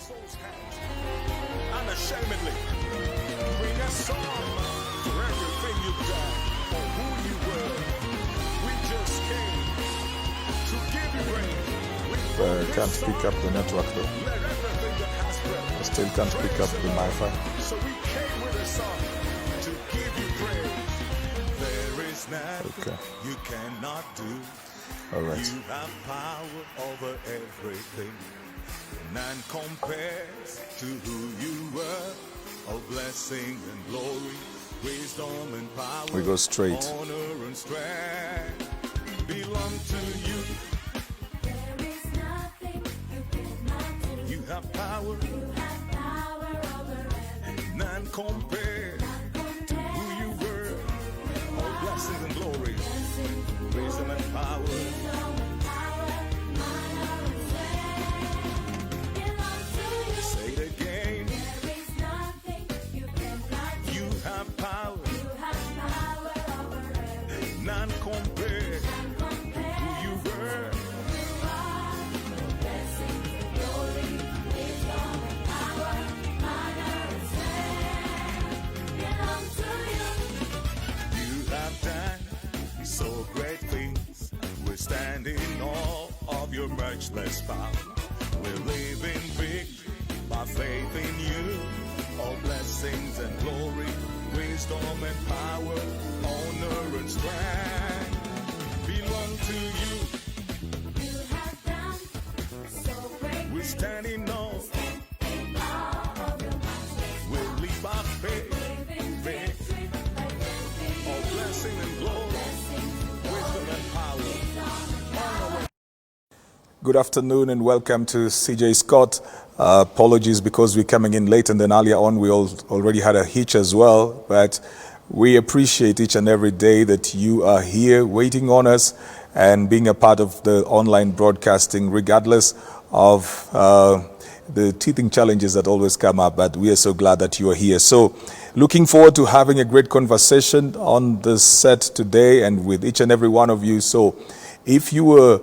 Unashamedly, bring a song for everything you've done, for who you were. We just came to give you praise. Can't pick up the network though. Let everything that has breath. I still can't pick up the Wi-Fi. So we came with a song to give you praise. There is nothing you cannot do. All right. You have power over everything. None compares to who you were. All blessing and glory, wisdom and power. We go straight. Honor and strength belong to you. There is nothing you cannot do. You have power. You have power over everything. None compares to who you were. All blessing and glory, wisdom and power. Say it again. There is nothing you cannot do. You have power. You have power over everything. None compares who you were. Blessings and glory, wisdom and power, honor and strength belong to you. You have done so great things. We're standing in awe of your matchless power. We're living big by faith in you. All blessings and glory, wisdom and power, honor and strength belong to you. You have done so great We're standing in awe. in awe of your matchless We'll live by faith. living victory by living All blessing and glory, wisdom and power. Good afternoon and welcome to CJ Scott. Apologies because we're coming in late, and then earlier on we already had a hitch as well. But we appreciate each and every day that you are here waiting on us and being a part of the online broadcasting, regardless of the teething challenges that always come up. But we are so glad that you are here. So looking forward to having a great conversation on the set today and with each and every one of you. So if you were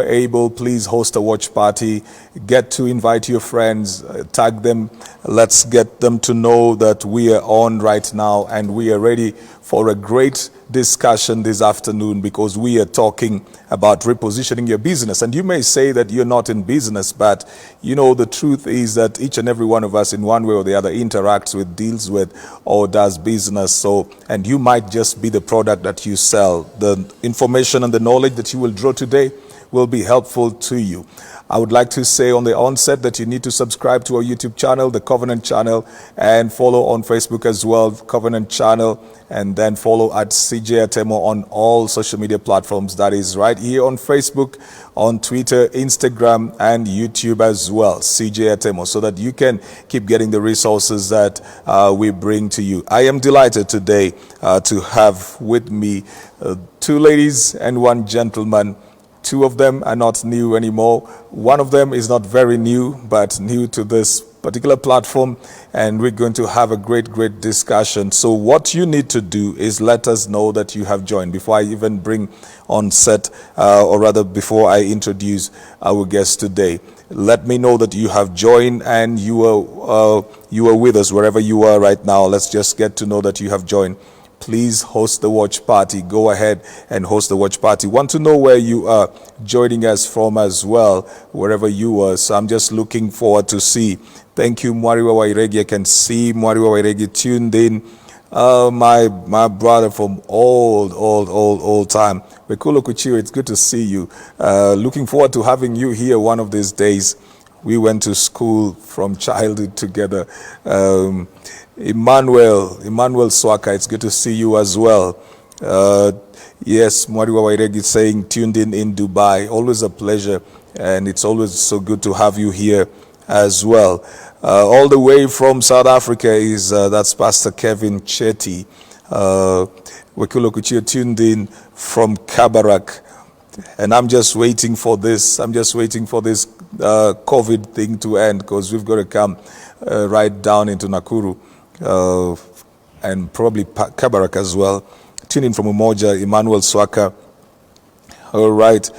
able, please host a watch party. Get to invite your friends, tag them. Let's get them to know that we are on right now and we are ready for a great discussion this afternoon, because we are talking about repositioning your business. And you may say that you're not in business, but you know, the truth is that each and every one of us in one way or the other interacts with, deals with, or does business. So, and you might just be the product that you sell. The information and the knowledge that you will draw today will be helpful to you. I would like to say on the onset that you need to subscribe to our YouTube channel, the Covenant channel, and follow on Facebook as well, Covenant channel, and then follow at CJ Atemo on all social media platforms. That is right here on Facebook, on Twitter, Instagram, and YouTube as well, CJ Atemo, so that you can keep getting the resources that we bring to you. I am delighted today to have with me two ladies and one gentleman. Two of them are not new anymore. One of them is not very new, but new to this particular platform. And we're going to have a great discussion. So what you need to do is let us know that you have joined before I even bring on set, or rather before I introduce our guest today. Let me know that you have joined and you are with us wherever you are right now. Let's just get to know that you have joined. Please host the watch party. Go ahead and host the watch party. Want to know where you are joining us from as well, wherever you are. So I'm just looking forward to see. Thank you, Mwariwa Wairegi. I can see Mwariwa Wairegi tuned in. My brother from old time. Wekulo Kuchio, it's good to see you. Looking forward to having you here one of these days. We went to school from childhood together. Emmanuel Swaka, it's good to see you as well. Yes, Mwariwa Wairegi saying tuned in Dubai. Always a pleasure, and it's always so good to have you here as well. All the way from South Africa is that's Pastor Kevin Chetty. Wekulo Kuchio tuned in from Kabarak. And I'm just waiting for this. COVID thing to end, because we've got to come right down into Nakuru and probably Kabarak as well. Tune in from Umoja, Emmanuel Swaka. All right.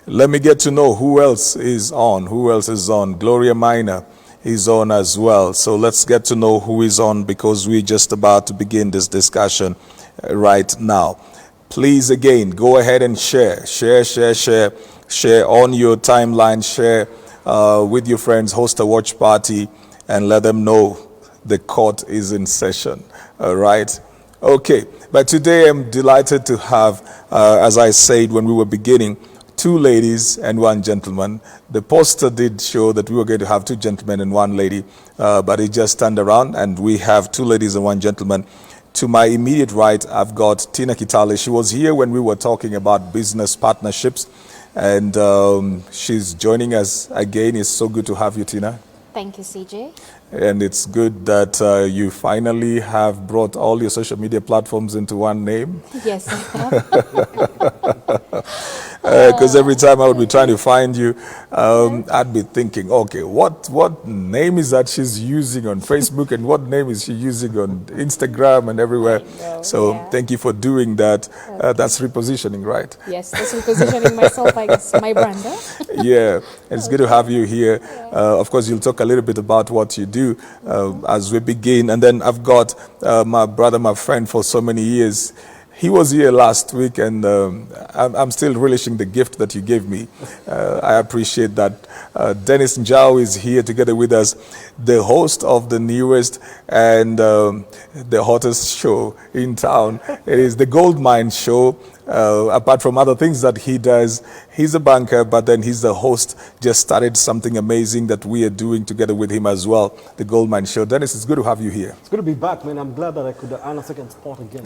Let me get to know who else is on. Who else is on? Gloria Minor is on as well. So let's get to know who is on because we're just about to begin this discussion right now. Please, again, go ahead and share on your timeline, share with your friends, host a watch party, and let them know the court is in session. All right. Okay. But today I'm delighted to have, as I said when we were beginning, 2 ladies and 1 gentleman. The poster did show that we were going to have 2 gentlemen and 1 lady, but it just turned around and we have 2 ladies and 1 gentleman. To my immediate right, I've got Tina Kitale. She was here when we were talking about business partnerships, and she's joining us again. It's so good to have you, Tina. Thank you, CJ. And it's good that you finally have brought all your social media platforms into one name. Yes, I have. Because every time I would be trying to find you, I'd be thinking, okay, what name is that she's using on Facebook and what name is she using on Instagram and everywhere? So thank you for doing that. That's repositioning, right? Yes, that's repositioning myself, I guess, my brand. Huh? Yeah, it's good to have you here. Of course, you'll talk a little bit about what you do as we begin. And then I've got my brother, my friend for so many years. He was here last week, and I'm still relishing the gift that you gave me. I appreciate that. Dennis Njau is here together with us, the host of the newest and the hottest show in town. It is the Gold Mine Show. Apart from other things that he does, he's a banker, but then he's the host. Just started something amazing that we are doing together with him as well, the Gold Mine Show. Dennis, it's good to have you here. It's good to be back, man. I'm glad that I could earn a second spot again.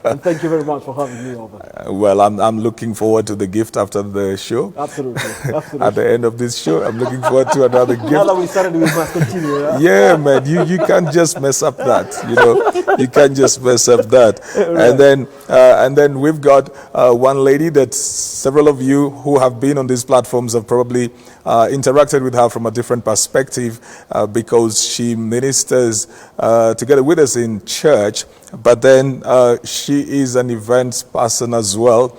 And thank you very much for having me over. Well, I'm looking forward to the gift after the show. Absolutely. At the end of this show, I'm looking forward to another gift. Now that we started, we must continue. Yeah, man, you can't just mess up that. You can't just mess up that. Right. And then we've got one lady that several of you who have been on these platforms have probably interacted with her from a different perspective because she ministers together with us in church, but then she is an events person as well.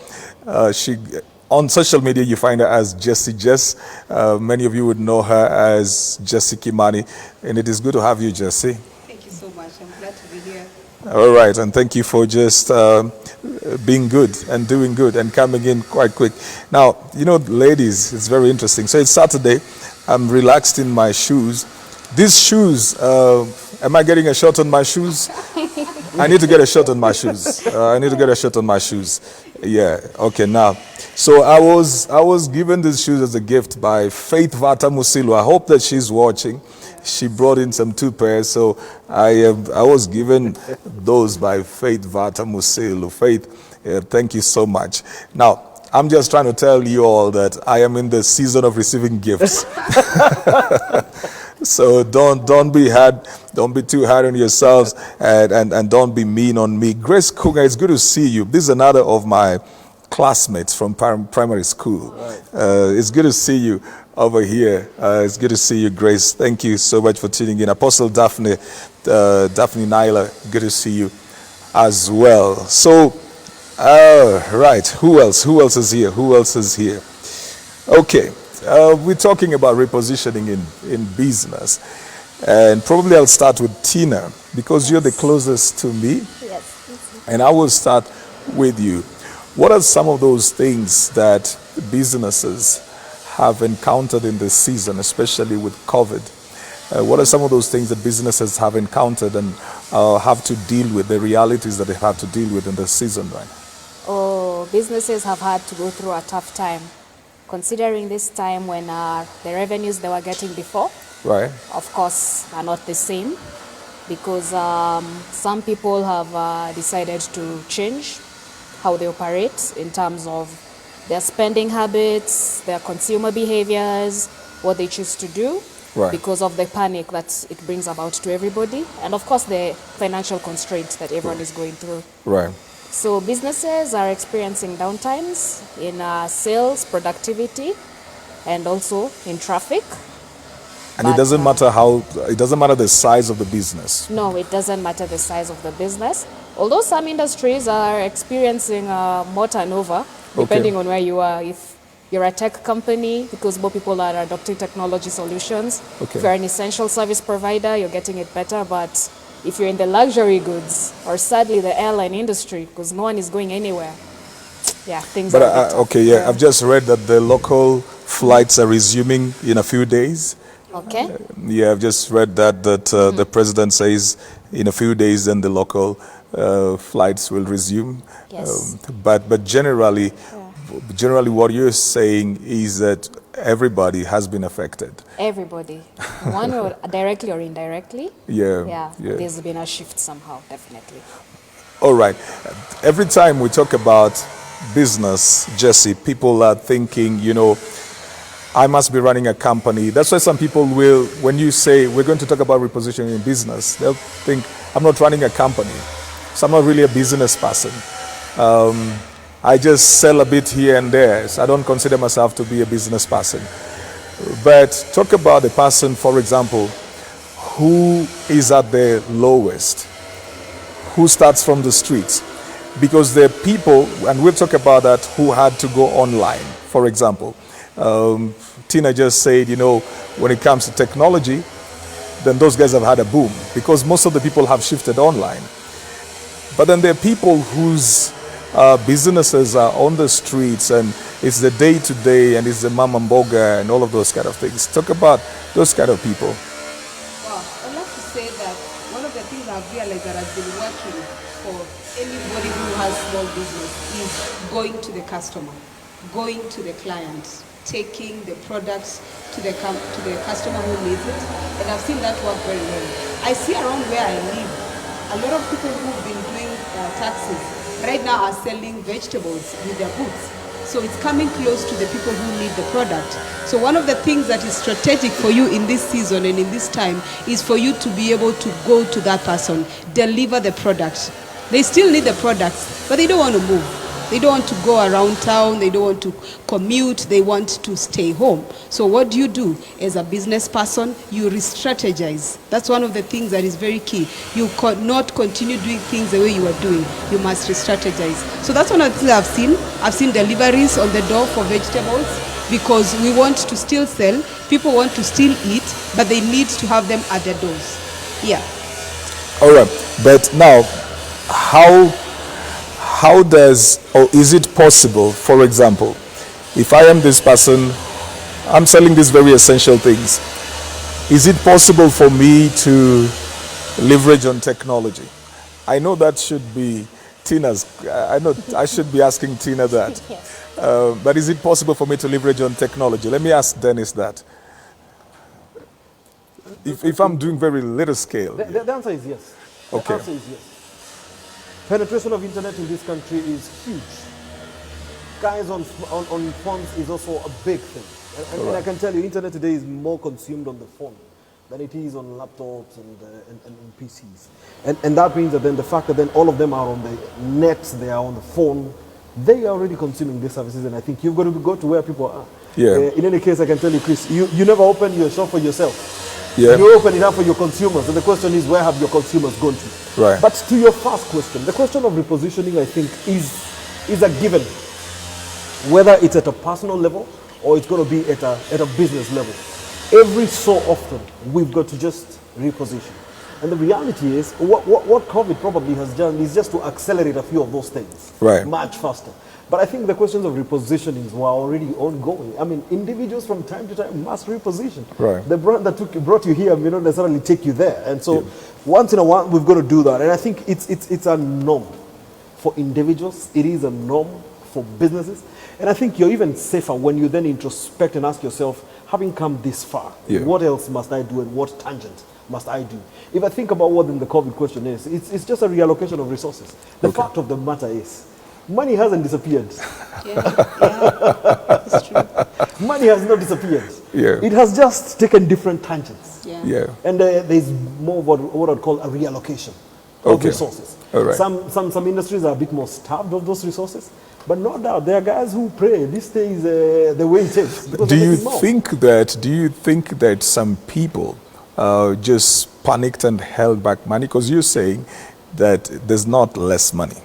On social media, you find her as Jacy Jess. Many of you would know her as Jacy Kimani, and it is good to have you, Jacy. Thank you so much. I'm glad to be here. All right, and thank you for just being good and doing good and coming in quite quick. Now, ladies, it's very interesting. So it's Saturday. I'm relaxed in my shoes. These shoes, am I getting a shot on my shoes? I need to get a shot on my shoes. Yeah, okay, now. So I was given these shoes as a gift by Faith Vata Musilu. I hope that she's watching. She brought in some 2 pairs, so I was given those by Faith Vata Musilu. Faith, thank you so much. Now, I'm just trying to tell you all that I am in the season of receiving gifts. So don't be too hard on yourselves, and don't be mean on me. Grace Kunga, it's good to see you. This is another of my classmates from primary school. Right. It's good to see you over here. It's good to see you, Grace. Thank you so much for tuning in. Apostle Daphne Naila, good to see you as well. So, right, who else is here? Okay, we're talking about repositioning in business. And probably I'll start with Tina, because you're the closest to me. Yes. And I will start with you. What are some of those things that businesses have encountered in this season, especially with COVID? What are some of those things that businesses have encountered and have to deal with, the realities that they have to deal with in this season, right? Oh, businesses have had to go through a tough time, considering this time when the revenues they were getting before, right, of course, are not the same, because some people have decided to change how they operate in terms of their spending habits, their consumer behaviors, what they choose to do, right, because of the panic that it brings about to everybody, and of course the financial constraints that everyone is going through. Right. So businesses are experiencing downtimes in sales, productivity, and also in traffic. And it But, doesn't matter it doesn't matter the size of the business. No, it doesn't matter the size of the business. Although some industries are experiencing more turnover, depending on where you are. If you're a tech company, because more people are adopting technology solutions. Okay. If you're an essential service provider, you're getting it better. But if you're in the luxury goods, or sadly the airline industry, because no one is going anywhere, yeah, things But are a bit tough. okay, yeah, I've just read that the local flights are resuming in a few days. Okay. Yeah, I've just read that the president says in a few days then the local flights will resume. Yes. But generally what you're saying is that everybody has been affected. Everybody, one or directly or indirectly. Yeah. Yeah, there's been a shift somehow, definitely. All right. Every time we talk about business, Jacy, people are thinking, I must be running a company. That's why some people will, when you say we're going to talk about repositioning in business, they'll think, I'm not running a company. So I'm not really a business person. I just sell a bit here and there. So I don't consider myself to be a business person. But talk about the person, for example, who is at the lowest, who starts from the streets. Because there are people, and we'll talk about that, who had to go online, for example. Tina just said, when it comes to technology, then those guys have had a boom because most of the people have shifted online. But then there are people whose businesses are on the streets and it's the day-to-day and it's the mama mboga and all of those kind of things. Talk about those kind of people. Well, I'd like to say that one of the things I've realized that has been working for anybody who has small business is going to the customer, going to the client, taking the products to the customer who needs it. And I've seen that work very well. I see around where I live, a lot of people who've been doing taxis right now are selling vegetables with their booths. So it's coming close to the people who need the product. So one of the things that is strategic for you in this season and in this time is for you to be able to go to that person, deliver the product. They still need the products, but they don't want to move. They don't want to go around town. They don't want to commute. They want to stay home. So what do? As a business person, you re-strategize. That's one of the things that is very key. You cannot continue doing things the way you are doing. You must re-strategize. So that's one of the things I've seen. I've seen deliveries on the door for vegetables because we want to still sell. People want to still eat, but they need to have them at their doors. Yeah. All right. But now, how does, or is it possible, for example, if I am this person, I'm selling these very essential things, is it possible for me to leverage on technology? I know that should be Tina's, I know I should be asking Tina that. Yes. But is it possible for me to leverage on technology? Let me ask Dennis that. If I'm doing very little scale. The answer is yes. Okay. The answer is yes. Penetration of internet in this country is huge. Guys on phones is also a big thing. And I can tell you, internet today is more consumed on the phone than it is on laptops and PCs. And that means that then the fact that then all of them are on the net, they are on the phone, they are already consuming these services. And I think you've got to go to where people are. Yeah. In any case, I can tell you, Chris, you never open your shop for yourself. Yeah. You open it up for your consumers, and the question is, where have your consumers gone to? Right. But to your first question, the question of repositioning, I think, is a given. Whether it's at a personal level or it's going to be at a business level. Every so often, we've got to just reposition. And the reality is, what COVID probably has done is just to accelerate a few of those things Right. much faster. But I think the questions of repositioning were already ongoing. I mean, individuals from time to time must reposition. Right. The brand that brought you here may not necessarily take you there. And so once in a while, we've got to do that. And I think it's a norm for individuals. It is a norm for businesses. And I think you're even safer when you then introspect and ask yourself, having come this far, what else must I do and what tangent must I do? If I think about what then the COVID question is, it's just a reallocation of resources. The fact of the matter is, money hasn't disappeared. Yeah, it's true. Money has not disappeared. Yeah. It has just taken different tangents. Yeah. Yeah. And there's more of what I'd call a reallocation of Okay. resources. All right. Some industries are a bit more starved of those resources, but no doubt there are guys who pray this stays the way it is. because Do they're you making more. think that some people just panicked and held back money? Because you're saying that there's not less money.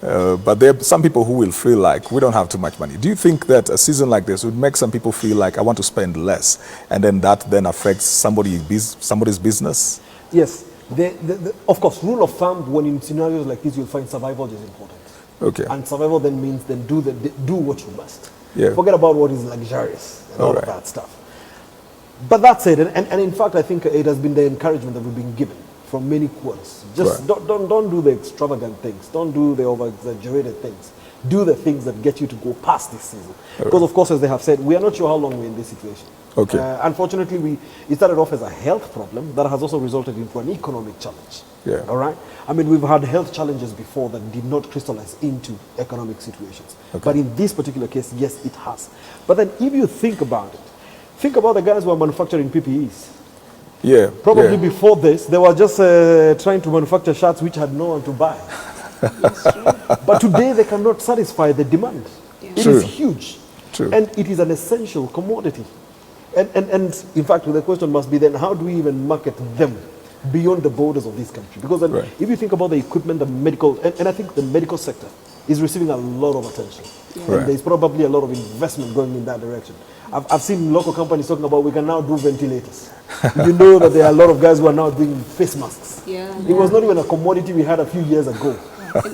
But there are some people who will feel like we don't have too much money. Do you think that a season like this would make some people feel like I want to spend less, and then that then affects somebody's business? Yes. Of course, rule of thumb, when in scenarios like this, you'll find survival is important. Okay. And survival then means then do what you must. Yeah. Forget about what is luxurious and all Alright. of that stuff. But that's it. And in fact, I think it has been the encouragement that we've been given from many quarters. Just Right. don't do the extravagant things. Don't do the over-exaggerated things. Do the things that get you to go past this season. Because of course, as they have said, we are not sure how long we're in this situation. Okay. Unfortunately, it started off as a health problem that has also resulted into an economic challenge. Yeah. All right. I mean, we've had health challenges before that did not crystallize into economic situations. Okay. But in this particular case, yes, it has. But then, if you think about it, think about the guys who are manufacturing PPEs. Yeah. Probably yeah. before this, they were just trying to manufacture shirts which had no one to buy. But today, they cannot satisfy the demand. It True. is huge. True. And it is an essential commodity. And in fact, the question must be then, how do we even market them beyond the borders of this country? Because then, Right. if you think about the equipment, the medical, and I think the medical sector is receiving a lot of attention. Right. And there's probably a lot of investment going in that direction. I've seen local companies talking about we can now do ventilators. You know that there are a lot of guys who are now doing face masks. Yeah. It was not even a commodity we had a few years ago.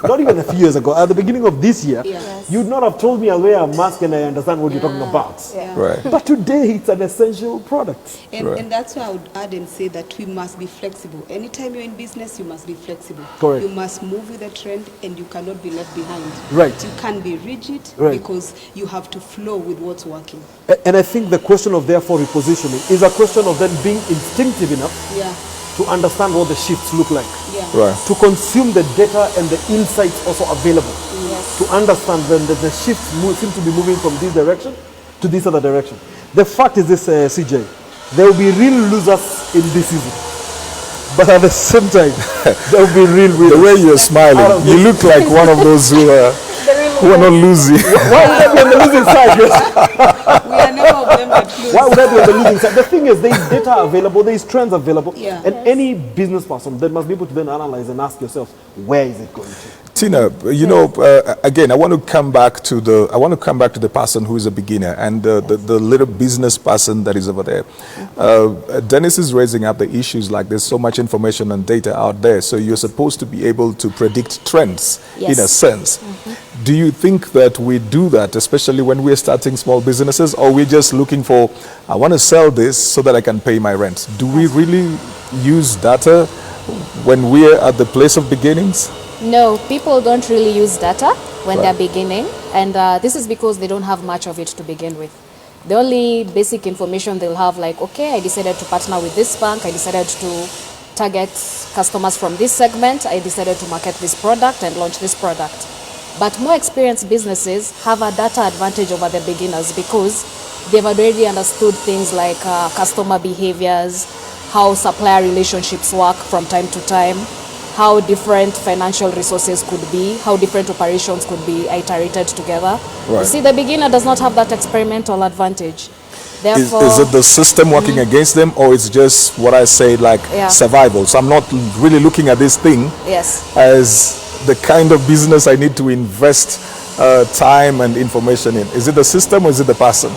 Not even a few years ago. At the beginning of this year, Yes. you'd not have told me I'll wear a mask and I understand what you're talking about. Right. But today, it's an essential product. And that's why I would add and say that we must be flexible. Anytime you're in business, you must be flexible. Correct. You must move with the trend and you cannot be left behind. Right. You can't be rigid Right. because you have to flow with what's working. And I think the question of therefore repositioning is a question of then being instinctive enough Yeah. to understand what the shifts look like. Yeah. Right. To consume the data and the insights also available. Yes. To understand when the shifts seem to be moving from this direction to this other direction. The fact is this, CJ, there will be real losers in this season. But at the same time, there will be real winners. The way you're Out smiling, of you this. look like one of those who are not losing. Why would I be on the losing side? We are never of them that lose. Why would I be on the losing side? The thing is, there is data available, there is trends available, Yeah. and any business person then must be able to then analyze and ask yourself, where is it going to? Tina, you know, again, I want to come back to the person who is a beginner and the little business person that is over there. Dennis is raising up the issues like there's so much information and data out there, so you're supposed to be able to predict trends Yes. in a sense. Do you think that we do that, especially when we're starting small businesses, or we're just looking for, I want to sell this so that I can pay my rent? Do we really use data when we're at the place of beginnings? No, people don't really use data when Right. they're beginning, and this is because they don't have much of it to begin with. The only basic information they'll have, like, okay, I decided to partner with this bank, I decided to target customers from this segment, I decided to market this product and launch this product. But more experienced businesses have a data advantage over the beginners because they've already understood things like customer behaviors, how supplier relationships work from time to time, how different financial resources could be, how different operations could be iterated together. You Right. see, the beginner does not have that experimental advantage. Therefore, Is it the system working against them, or it's just what I say, like Yeah. survival? So I'm not really looking at this thing yes. as the kind of business I need to invest time and information in. Is it the system or is it the person?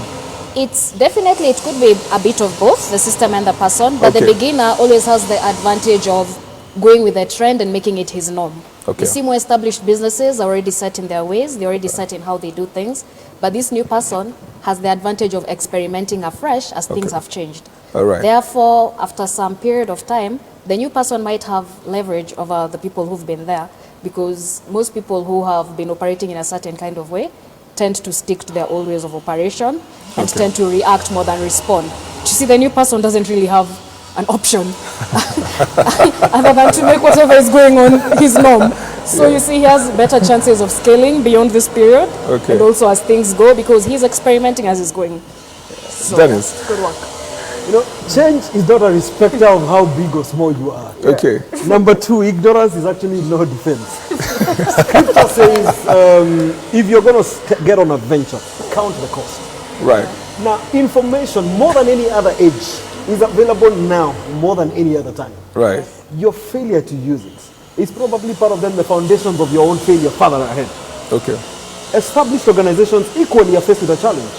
It's definitely, it could be a bit of both, the system and the person, but Okay. the beginner always has the advantage of going with the trend and making it his norm. Okay. You see, more established businesses are already set in their ways, they're already set in how they do things, but this new person has the advantage of experimenting afresh as things Okay. have changed. All right. Therefore, after some period of time, the new person might have leverage over the people who've been there, because most people who have been operating in a certain kind of way tend to stick to their old ways of operation and Okay. tend to react more than respond. You see, the new person doesn't really have an option other than to make whatever is going on his norm. So you see, he has better chances of scaling beyond this period, Okay. and also as things go, because he's experimenting as he's going. So, Dennis. good work. You know, change is not a respecter of how big or small you are. Okay. Number two, ignorance is actually no defense. Scripture says, if you're going to get on a venture, count the cost. Right. Now, information, more than any other age, is available now more than any other time. Right. Your failure to use it is probably part of then the foundations of your own failure further ahead. Okay. Established organizations equally are faced with a challenge,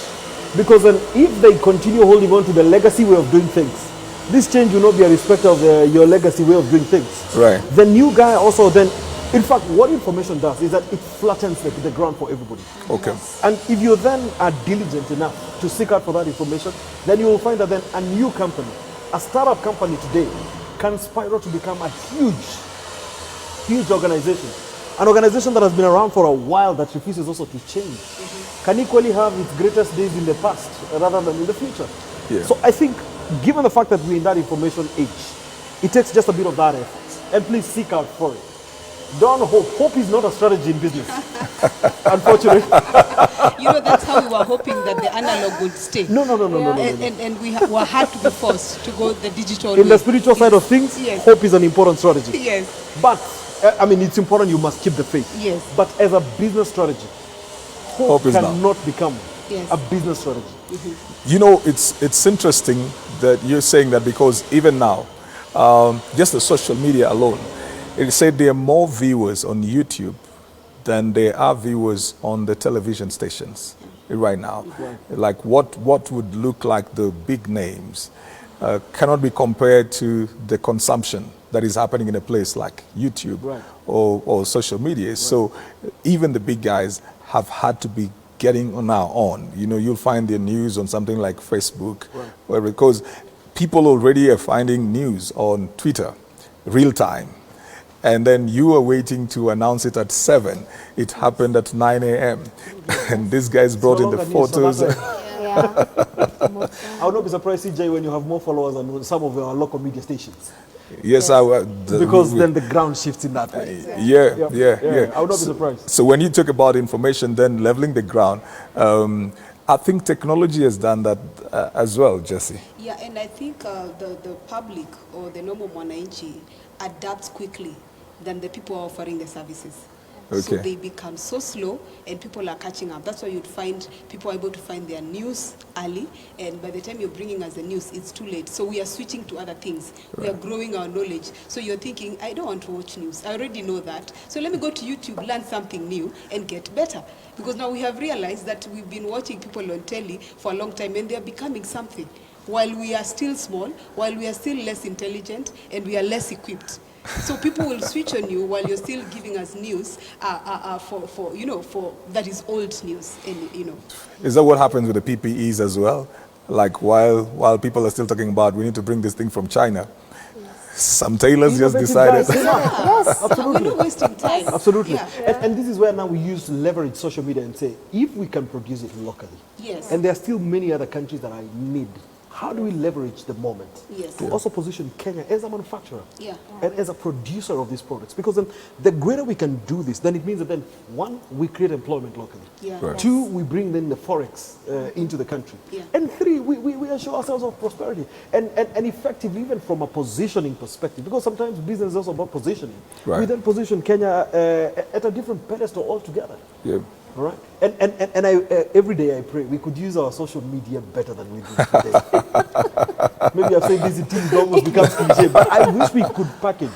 because then if they continue holding on to the legacy way of doing things, this change will not be a respect of your legacy way of doing things. Right. The new guy also then, in fact, what information does is that it flattens the ground for everybody. Okay. And if you then are diligent enough to seek out for that information, then you will find that then a new company, a startup company today, can spiral to become a huge organization. An organization that has been around for a while that refuses also to change can equally have its greatest days in the past rather than in the future. Yeah. So I think, given the fact that we're in that information age, it takes just a bit of that effort. And please seek out for it. Don't hope. Hope is not a strategy in business. Unfortunately. You know, that's how we were hoping that the analog would stay. No. And we were had to be forced to go the digital In way. the spiritual side of things, Yes. hope is an important strategy. Yes. But, I mean, it's important you must keep the faith. Yes. But as a business strategy, hope is not. cannot become Yes. a business strategy. You know, it's interesting that you're saying that, because even now, just the social media alone, it said there are more viewers on YouTube than there are viewers on the television stations right now. Like what would look like the big names cannot be compared to the consumption that is happening in a place like YouTube or social media. So even the big guys have had to be getting on now on. You know, you'll find their news on something like Facebook, where, because people already are finding news on Twitter, real time. And then you are waiting to announce it at 7. It happened at 9 a.m. And these guys brought in the photos. I would not be surprised, CJ, when you have more followers than some of our local media stations. Yes, Because then the ground shifts in that way. Yeah. I would not be surprised. So when you talk about information, then leveling the ground, I think technology has done that as well, Jacy. Yeah, and I think the public or the normal mwananchi adapts quickly than the people offering the services. So Okay. they become so slow and people are catching up. That's why you'd find people are able to find their news early, and by the time you're bringing us the news, it's too late. So we are switching to other things. We are growing our knowledge. So you're thinking, I don't want to watch news. I already know that. So let me go to YouTube, learn something new, and get better. Because now we have realized that we've been watching people on telly for a long time, and they're becoming something. While we are still small, while we are still less intelligent, and we are less equipped. So people will switch on you while you're still giving us news for that is old news, and. Is that what happens with the PPEs as well? Like while people are still talking about we need to bring this thing from China, some tailors just decided. Yes, absolutely. We're not wasting time. Absolutely. Yeah. And this is where now we use leverage social media and say, if we can produce it locally, Yes. and there are still many other countries that are in need, how do we leverage the moment Yes. to also position Kenya as a manufacturer Yeah. and as a producer of these products? Because then the greater we can do this, then it means that then, one, we create employment locally. Yeah. Right. Two, we bring then the forex into the country. Yeah. And three, we assure ourselves of prosperity. And effectively, even from a positioning perspective, because sometimes business is also about positioning. Right. We then position Kenya at a different pedestal altogether. Yeah. All right. And I every day I pray we could use our social media better than we do today. Maybe I've said this until it almost becomes cliche, but I wish we could package.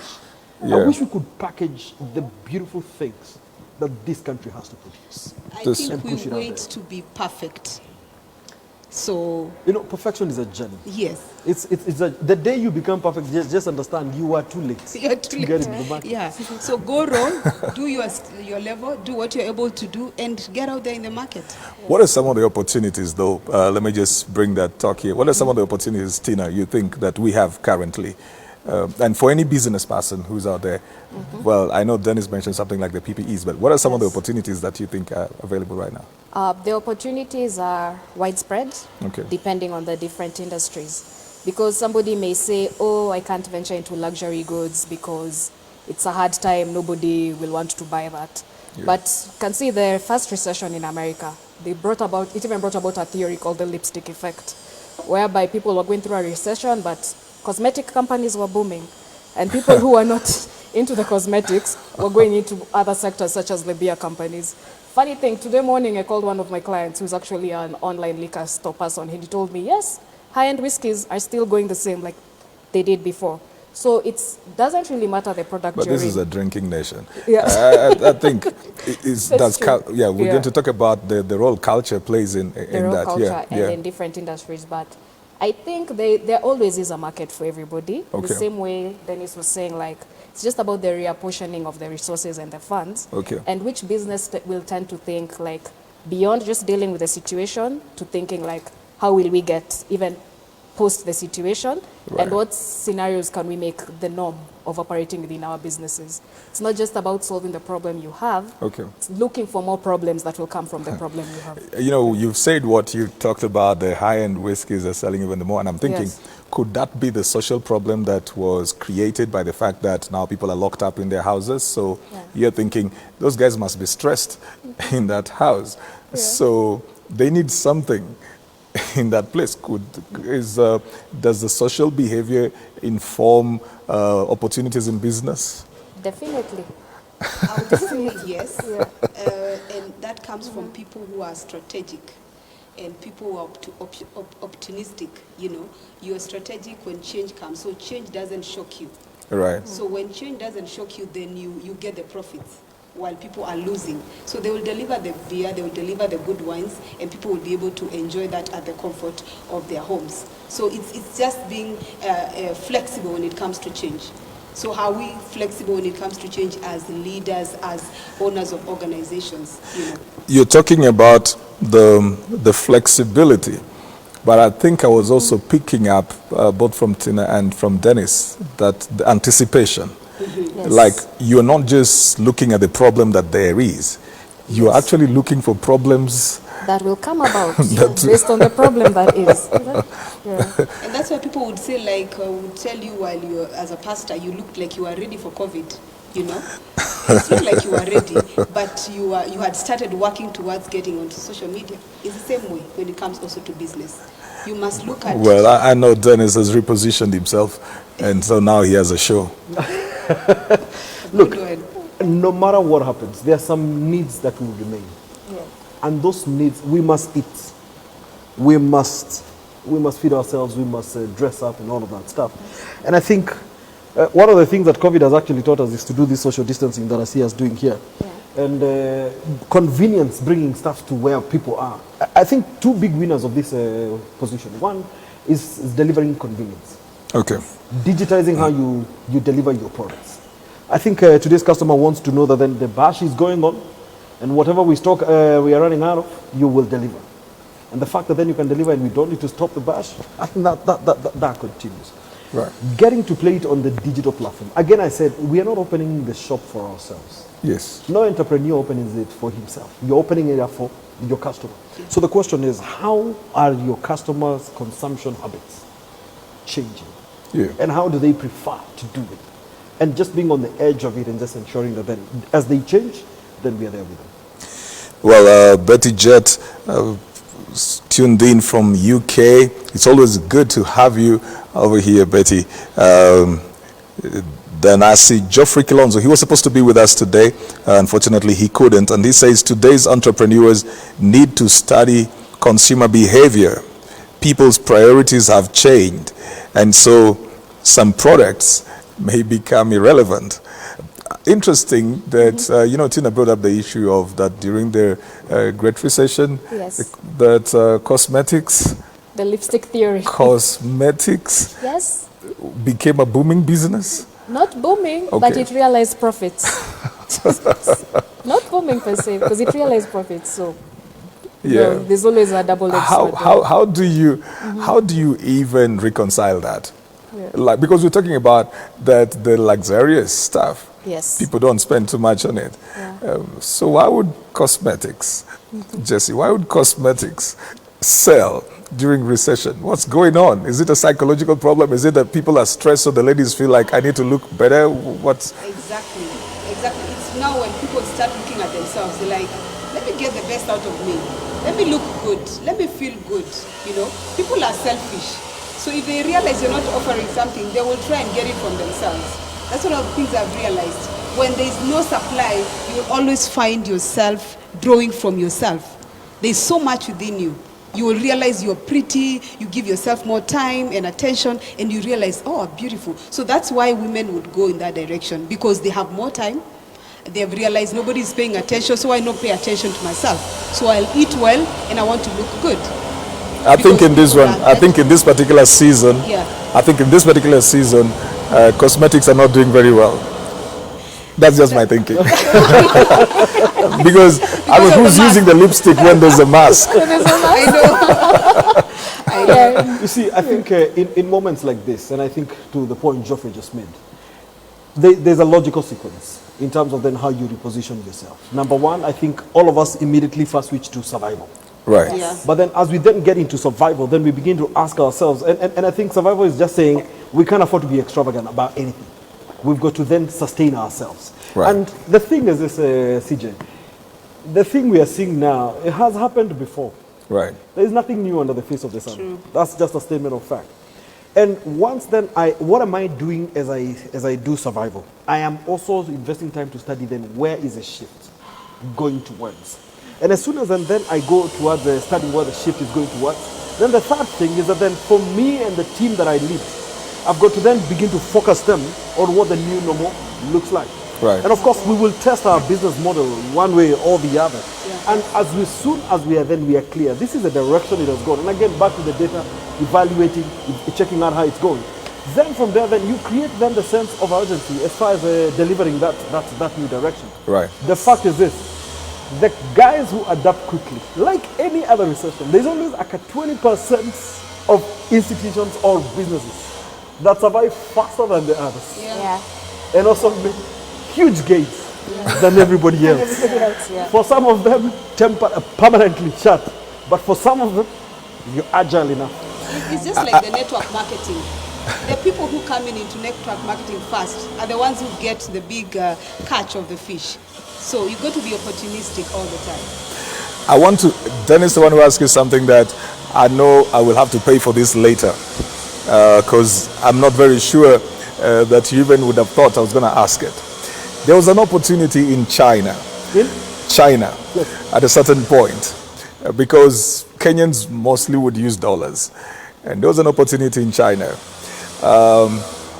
I Yeah. wish we could package the beautiful things that this country has to produce. I Just- think And push we it out wait there. to be perfect. So You know, perfection is a journey. yes, The day you become perfect, just understand you are too late. you're too to get late. into the market. Yeah. So go wrong, do your level, do what you're able to do, and get out there in the market. What are some of the opportunities, though? Let me just bring that talk here. What are some of the opportunities, Tina, you think that we have currently? And for any business person who's out there, well, I know Dennis mentioned something like the PPEs, but what are some of the opportunities that you think are available right now? The opportunities are widespread, Okay. depending on the different industries. Because somebody may say, oh, I can't venture into luxury goods because it's a hard time, nobody will want to buy that. But you can see the first recession in America, it even brought about a theory called the lipstick effect, whereby people were going through a recession, but cosmetic companies were booming. And people who were not into the cosmetics were going into other sectors such as the beer companies. Funny thing, today morning I called one of my clients who's actually an online liquor store person. He told me, yes, high-end whiskeys are still going the same like they did before. So it doesn't really matter the product But you're this is in. a drinking nation. Yeah. I think That's true. yeah, we're Yeah. going to talk about the role culture plays in The raw that. culture Yeah, and yeah. in different industries. But I think there always is a market for everybody. Okay. The same way Dennis was saying, like, it's just about the reapportioning of the resources and the funds. Okay. And which business will tend to think, like, beyond just dealing with the situation to thinking, like, how will we get even post the situation? Right. And what scenarios can we make the norm of operating within our businesses? It's not just about solving the problem you have. Okay. It's looking for more problems that will come from the problem you have. You know, you've said what you talked about, the high-end whiskeys are selling even more, and I'm thinking, Yes. could that be the social problem that was created by the fact that now people are locked up in their houses? So Yeah. you're thinking, those guys must be stressed in that house. So they need something in that place. Does the social behavior inform opportunities in business? Definitely. I would say yes. And that comes from people who are strategic and people who are optimistic. You know, you're strategic when change comes, so change doesn't shock you. Right. So when change doesn't shock you, then you get the profits while people are losing. So they will deliver the beer, they will deliver the good wines, and people will be able to enjoy that at the comfort of their homes. So it's just being flexible when it comes to change. So how are we flexible when it comes to change as leaders, as owners of organizations? You know? You're talking about the flexibility, but I think I was also picking up both from Tina and from Dennis that the anticipation. Yes. Like, you're not just looking at the problem that there is, you're actually looking for problems. That will come about based on the problem that is. Yeah. And that's why people would say, like, would tell you while you're, as a pastor, you looked like you were ready for COVID, you know? It's not like you were ready, but you had started working towards getting onto social media. It's the same way when it comes also to business. You must look at... Well, I know Dennis has repositioned himself, and so now he has a show. Look, Go ahead. no matter what happens, there are some needs that will remain. Yeah. And those needs, we must eat. We must feed ourselves, we must dress up and all of that stuff. And I think one of the things that COVID has actually taught us is to do this social distancing that I see us doing here. Yeah. And convenience, bringing stuff to where people are. I think two big winners of this position. One is delivering convenience. Okay. Digitizing how you deliver your products. I think today's customer wants to know that then the bash is going on, and whatever we stock we are running out of, you will deliver. And the fact that then you can deliver and we don't need to stop the bash, I think that continues. Right. Getting to play it on the digital platform. Again, I said, we are not opening the shop for ourselves. Yes. No entrepreneur opens it for himself. You're opening it up for your customer. So the question is, how are your customers' consumption habits changing? Yeah. And how do they prefer to do it? And just being on the edge of it and just ensuring that then, as they change, then we are there with them. Well, Betty Jet tuned in from UK. It's always good to have you over here, Betty. Then I see Geoffrey Kilonzo. He was supposed to be with us today. Unfortunately, he couldn't. And he says today's entrepreneurs need to study consumer behavior. People's priorities have changed. And so some products may become irrelevant. Interesting that, Tina brought up the issue of that during the Great Recession, Yes. that cosmetics The lipstick theory. cosmetics Yes. became a booming business. Not booming, but Okay. it realized profits. Not booming per se, because it realized profits. So Yeah. there's always a double-edged sword. How do you even reconcile that? Yeah. Like, because we're talking about that the luxurious stuff. Yes. People don't spend too much on it. Yeah. So why would cosmetics, Jacy, why would cosmetics sell during recession? What's going on? Is it a psychological problem? Is it that people are stressed so the ladies feel like I need to look better? What's... Exactly. It's now when people start looking at themselves, they're like, let me get the best out of me. Let me look good. Let me feel good. You know, people are selfish. So if they realize you're not offering something, they will try and get it from themselves. That's one of the things I've realized. When there's no supply, you will always find yourself drawing from yourself. There's so much within you. You will realize you're pretty, you give yourself more time and attention, and you realize, oh, I'm beautiful. So that's why women would go in that direction, because they have more time. They have realized nobody's paying attention, so I don't pay attention to myself. So I'll eat well, and I want to look good. I think in this Because one, people I are think in this particular season, Yeah. I think in this particular season, cosmetics are not doing very well. That's just my thinking. Because I mean, of who's the using the lipstick when there's a mask? I know. You see, I think in moments like this, and I think to the point Geoffrey just made, there's a logical sequence in terms of then how you reposition yourself. Number one, I think all of us immediately first switch to survival. Right. Yeah. But then as we then get into survival, then we begin to ask ourselves, and I think survival is just saying we can't afford to be extravagant about anything. We've got to then sustain ourselves. Right. And the thing is this, CJ, the thing we are seeing now, it has happened before. Right. There is nothing new under the face of the sun. That's just a statement of fact. And once then, what am I doing as I do survival? I am also investing time to study then where is the shift going towards. And as soon as then I go towards studying where the shift is going towards, then the third thing is that then for me and the team that I lead, I've got to then begin to focus them on what the new normal looks like. Right. And of course, we will test our business model one way or the other. And as soon as we are clear, this is the direction it has gone. And again, back to the data, evaluating, checking out how it's going. Then from there, then you create then the sense of urgency as far as delivering that new direction. Right. The fact is this, the guys who adapt quickly, like any other recession, there's always like a 20% of institutions or businesses that survive faster than the others. Yeah. And also make huge gains than everybody else. For some of them, permanently shut. But for some of them, you're agile enough. It's just like the network marketing. The people who come into network marketing first are the ones who get the big catch of the fish. So you've got to be opportunistic all the time. I want to, Dennis, I want to ask you something that I know I will have to pay for this later, because I'm not very sure that you even would have thought I was going to ask it. There was an opportunity in China, at a certain point, because Kenyans mostly would use dollars. And there was an opportunity in China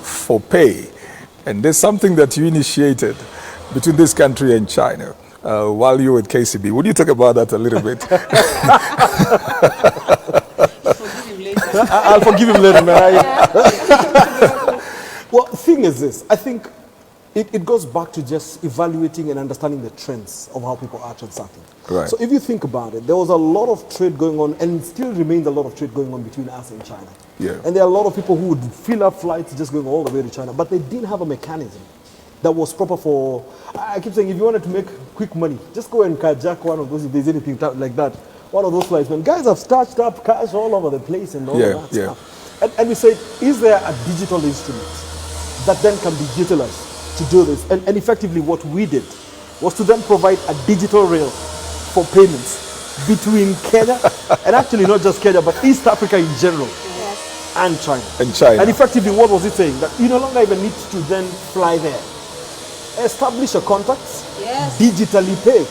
for pay. And there's something that you initiated between this country and China while you were at KCB. Would you talk about that a little bit? Forgive him later. I'll forgive him later, man. Well, the thing is this, I think it goes back to just evaluating and understanding the trends of how people are transacting. Right. So if you think about it, there was a lot of trade going on, and still remains a lot of trade going on between us and China. Yeah. And there are a lot of people who would fill up flights just going all the way to China, but they didn't have a mechanism that was proper for, I keep saying, if you wanted to make quick money, just go and carjack one of those, if there's anything like that, one of those flights. Man, guys have starched up cash all over the place and all of that stuff. And we said, is there a digital instrument that then can be utilized to do this? And effectively what we did was to then provide a digital rail for payments between Kenya, and actually not just Kenya, but East Africa in general, and China. And effectively what was it saying? That you no longer even need to then fly there. Establish a contact, digitally pay.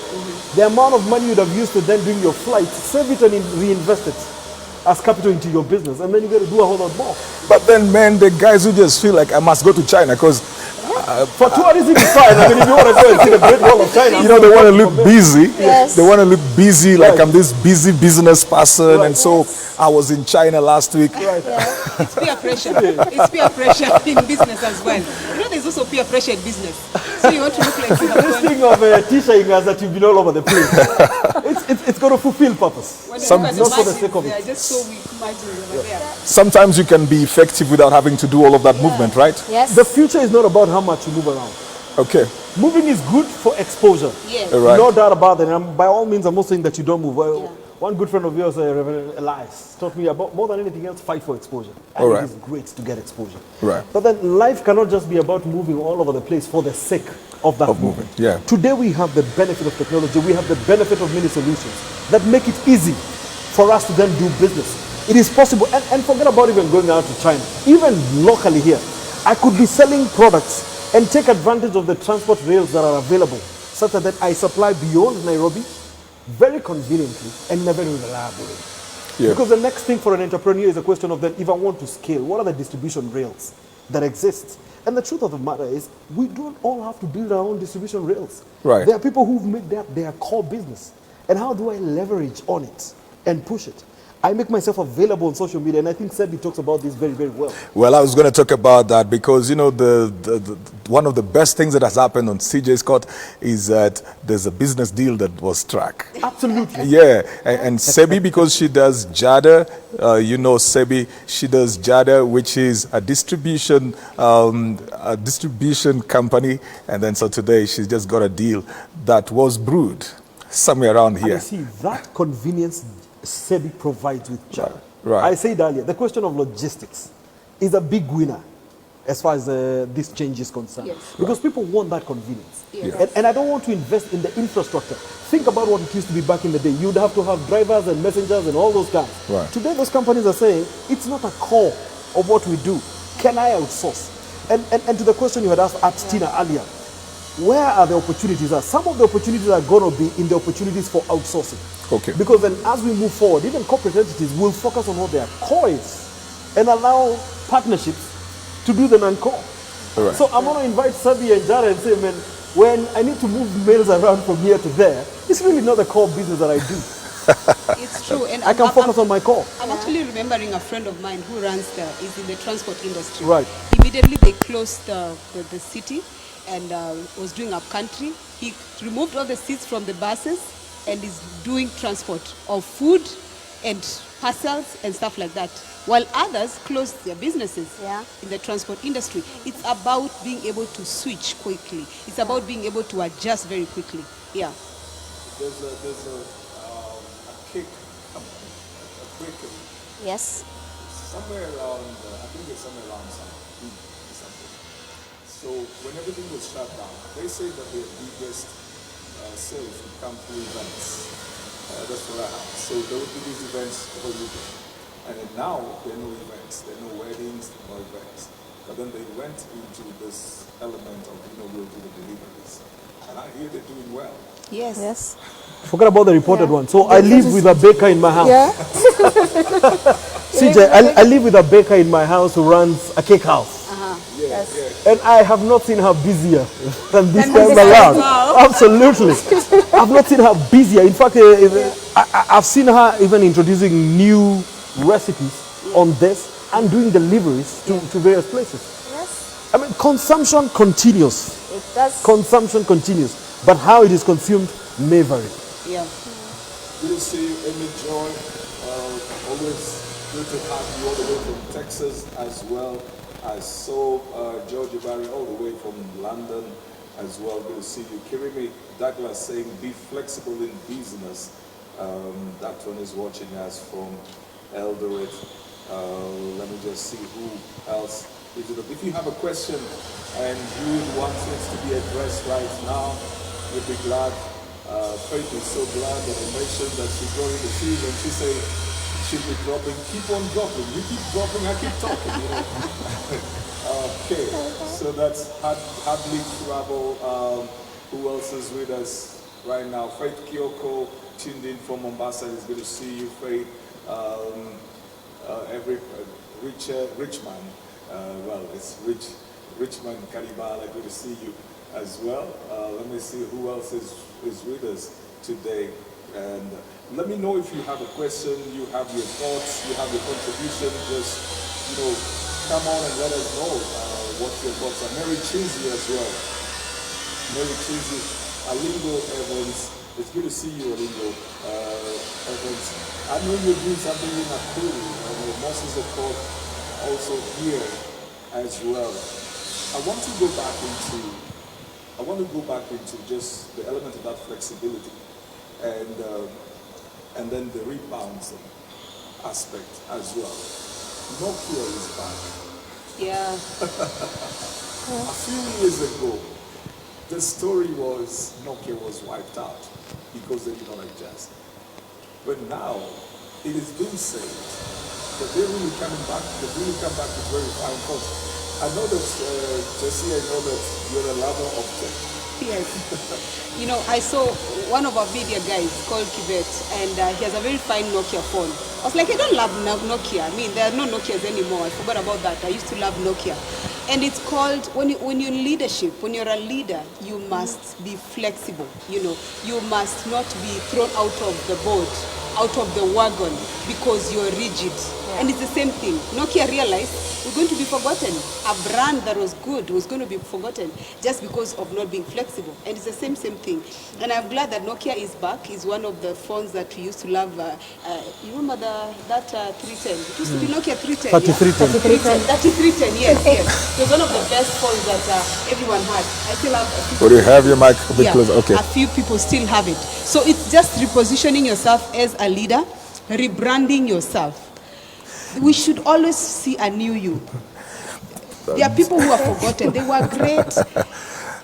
The amount of money you'd have used to then doing your flight, save it and reinvest it as capital into your business, and then you got to do a whole lot more. But then, man, the guys who just feel like I must go to China because for tourism it's fine. I mean, if you want to go and see the Great Wall of China, you know, they want to look busy. Yes. They want to look busy, like Right. I'm this busy business person. Right. And so I was in China last week. It's peer pressure. It's peer pressure in business as well. You know, there's also peer pressure in business. So you want to look like you have this gone. thing of t-shirting us that you've been all over the place, it's going to fulfill purpose. When you Some- look at not for the margins, sake of they it. are just so weak margins over there. Sometimes you can be effective without having to do all of that movement, right? Yes. The future is not about how much you move around. Okay. Moving is good for exposure. Yes. All right. No doubt about it. And by all means, I'm not saying that you don't move. One good friend of yours, Reverend Elias, taught me about more than anything else, fight for exposure. And All right. it is great to get exposure. Right. But then life cannot just be about moving all over the place for the sake of that Of movement, yeah. Today we have the benefit of technology. We have the benefit of many solutions that make it easy for us to then do business. It is possible, and forget about even going out to China. Even locally here, I could be selling products and take advantage of the transport rails that are available, such that I supply beyond Nairobi very conveniently and in a very reliable way. Yeah. Because the next thing for an entrepreneur is a question of then, if I want to scale, what are the distribution rails that exist? And the truth of the matter is, we don't all have to build our own distribution rails. Right. There are people who've made that their core business. And how do I leverage on it and push it? I make myself available on social media, and I think Sebi talks about this very, very well. Well, I was going to talk about that because, you know, the one of the best things that has happened on CJ Scott is that there's a business deal that was struck. Absolutely. Yeah, and Sebi, because she does JADA, you know Sebi, she does JADA, which is a distribution company, and then so today she's just got a deal that was brewed somewhere around And here. you see, that convenience Sebi provides with Java. Right. I said earlier, the question of logistics is a big winner as far as this change is concerned. Yes. Because people want that convenience. Yes. And I don't want to invest in the infrastructure. Think about what it used to be back in the day. You'd have to have drivers and messengers and all those guys. Right. Today, those companies are saying, it's not a core of what we do. Can I outsource? And to the question you had asked at Tina earlier, where are the opportunities? Some of the opportunities are going to be in the opportunities for outsourcing. Okay. Because then as we move forward, even corporate entities will focus on what their core is and allow partnerships to do the non-core. All right. So I'm going to invite Sabi and Jara and say, man, when I need to move mails around from here to there, it's really not the core business that I do. It's true. And I can focus on my core. I'm actually remembering a friend of mine who is in the transport industry. Right. Immediately they closed the city and was doing up country. He removed all the seats from the buses and is doing transport of food and parcels and stuff like that. While others closed their businesses in the transport industry. It's about being able to switch quickly. It's about being able to adjust very quickly. Yeah. There's a kick, a quick, Yes. somewhere around, I think it's somewhere around something. So when everything was shut down, they say that their biggest sales would come through events. That's what I have. So there would be these events over the weekend. And then now there are no events, there are no weddings, no events. But then they went into this element of, we'll do the deliveries. And I hear they're doing well. Yes. Yes. Forget about the reported one. So I live with a baker in my house. Yeah. CJ, I live with a baker in my house who runs a cake house. And I have not seen her busier than this time around. Absolutely. I've not seen her busier. In fact, I've seen her even introducing new recipes on this and doing deliveries to various places. Yes. I mean, consumption continues. It does. Consumption continues. But how it is consumed may vary. Yeah. Good to see you, Amy Joy. Always good to have you all the way from Texas as well. I saw George Barry all the way from London as well. Good to see you. Kirimi Douglas saying, be flexible in business. That one is watching us from Eldoret. Let me just see who else. If you have a question and you want it to be addressed right now, we'd be glad. Faith is so glad that I mentioned that she's going to shoes and she said she'll be dropping. Keep on dropping. You keep dropping, I keep talking. Okay, so that's Hadley Travel. Who else is with us right now? Faith Kyoko tuned in from Mombasa. It's good to see you, Faith. Richman. Well, it's Richman Karibala. Good to see you as well. Let me see who else is with us today. And let me know if you have a question, you have your thoughts, you have your contribution. Just, come on and let us know what your thoughts are. Mary Cheesy as well. Mary Cheesy, Alingo Evans. It's good to see you, Alingo Evans. I know you're doing something in Nakuru. Moses Okoth also here as well. I want to go back into just the element of that flexibility and then the rebouncing aspect as well. Nokia is back. Yeah. A few years ago, the story was Nokia was wiped out because they did not like jazz. But now, it is being said that they're really coming back, they really come back with very fine phones. I know that, Jacy, I know that you're a lover of tech. Yes. You know, I saw one of our media guys called Kibet, and he has a very fine Nokia phone. I was like, I don't love Nokia. I mean, there are no Nokias anymore. I forgot about that. I used to love Nokia. And it's called, when you're in leadership, when you're a leader, you must be flexible. You know, you must not be thrown out of the boat, out of the wagon, because you're rigid. And it's the same thing. Nokia realized we're going to be forgotten. A brand that was good was going to be forgotten just because of not being flexible. And it's the same thing. And I'm glad that Nokia is back. It's one of the phones that we used to love. You remember that 310? It used to be Nokia 310. 3310. 3310, yes. It was one of the best phones that everyone had. I still have. Would you have your mic a bit closer? Okay. A few people still have it. So it's just repositioning yourself as a leader, rebranding yourself. We should always see a new you. There are people who are forgotten. They were great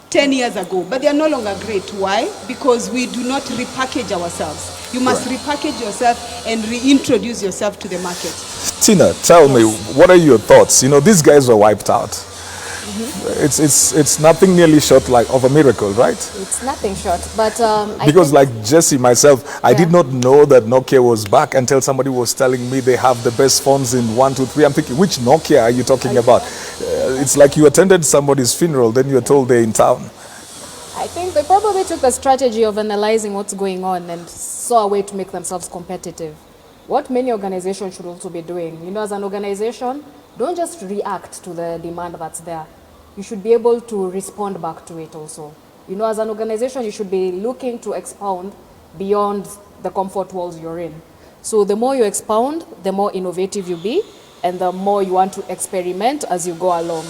10 years ago, but they are no longer great. Why? Because we do not repackage ourselves. You must repackage yourself and reintroduce yourself to the market. Tina, tell me, what are your thoughts? You know, these guys were wiped out. It's nothing nearly short like of a miracle, right? It's nothing short, but Because like Jacy, myself, I did not know that Nokia was back until somebody was telling me they have the best phones in 1, 2, 3. I'm thinking, which Nokia are you talking about? It's like you attended somebody's funeral, then you're told they're in town. I think they probably took the strategy of analyzing what's going on and saw a way to make themselves competitive. What many organizations should also be doing, you know, as an organization, don't just react to the demand that's there. You should be able to respond back to it also. You know, as an organization, you should be looking to expound beyond the comfort walls you're in. So the more you expound, the more innovative you be, and the more you want to experiment as you go along.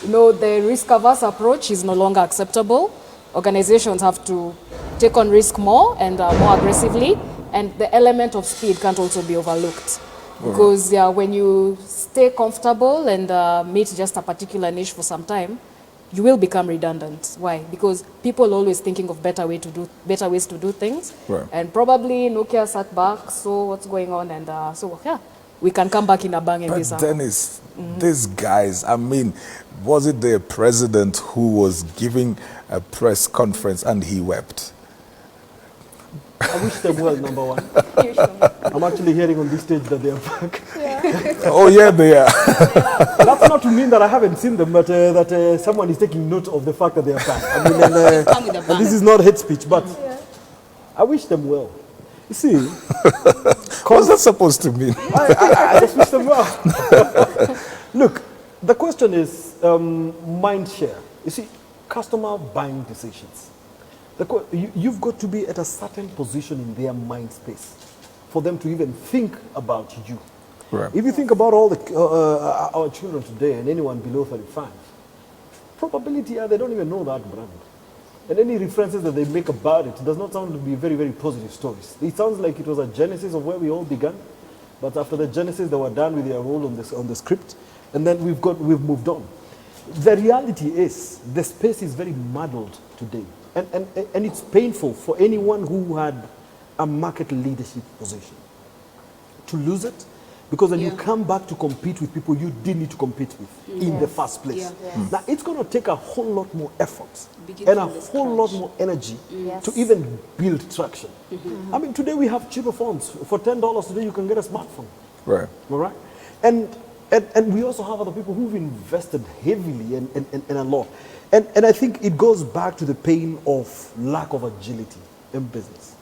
You know, the risk-averse approach is no longer acceptable. Organizations have to take on risk more and more aggressively, and the element of speed can't also be overlooked. Because when you stay comfortable and meet just a particular niche for some time, you will become redundant. Why? Because people are always thinking of better ways to do things. Right. And probably Nokia sat back, so what's going on, and we can come back in a bang in this. But Dennis, these guys, I mean, was it the president who was giving a press conference and he wept? I wish them well, number one. I'm actually hearing on this stage that they are back. Oh yeah, they are. That's not to mean that I haven't seen them, but that someone is taking note of the fact that they are back. I mean, and this is not hate speech, but I wish them well. You see, What's that supposed to mean? I just wish them well. Look, the question is mind share. You see, customer buying decisions. You've got to be at a certain position in their mind space for them to even think about you. Right. If you think about all our children today and anyone below 35, probability are they don't even know that brand. And any references that they make about it does not sound to be very, very positive stories. It sounds like it was a genesis of where we all began, but after the genesis they were done with their role on the script, and then we've moved on. The reality is the space is very muddled today. And it's painful for anyone who had a market leadership position to lose it, because then you come back to compete with people you didn't need to compete with in the first place. Now, it's going to take a whole lot more effort and a whole lot more energy to even build traction. I mean, today we have cheaper phones. For $10 today, you can get a smartphone. Right. All right? And we also have other people who've invested heavily and a lot. And I think it goes back to the pain of lack of agility in business.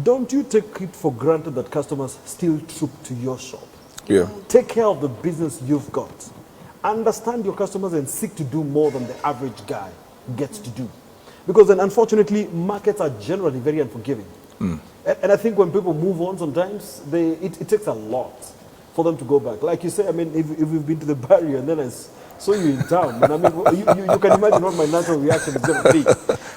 Don't you take it for granted that customers still troop to your shop. Yeah. Take care of the business you've got. Understand your customers and seek to do more than the average guy gets to do. Because then, unfortunately, markets are generally very unforgiving. And I think when people move on sometimes, it takes a lot for them to go back. Like you say, I mean, if we've been to the barrier and then I saw you in town, and I mean, you can imagine what my natural reaction is going to be.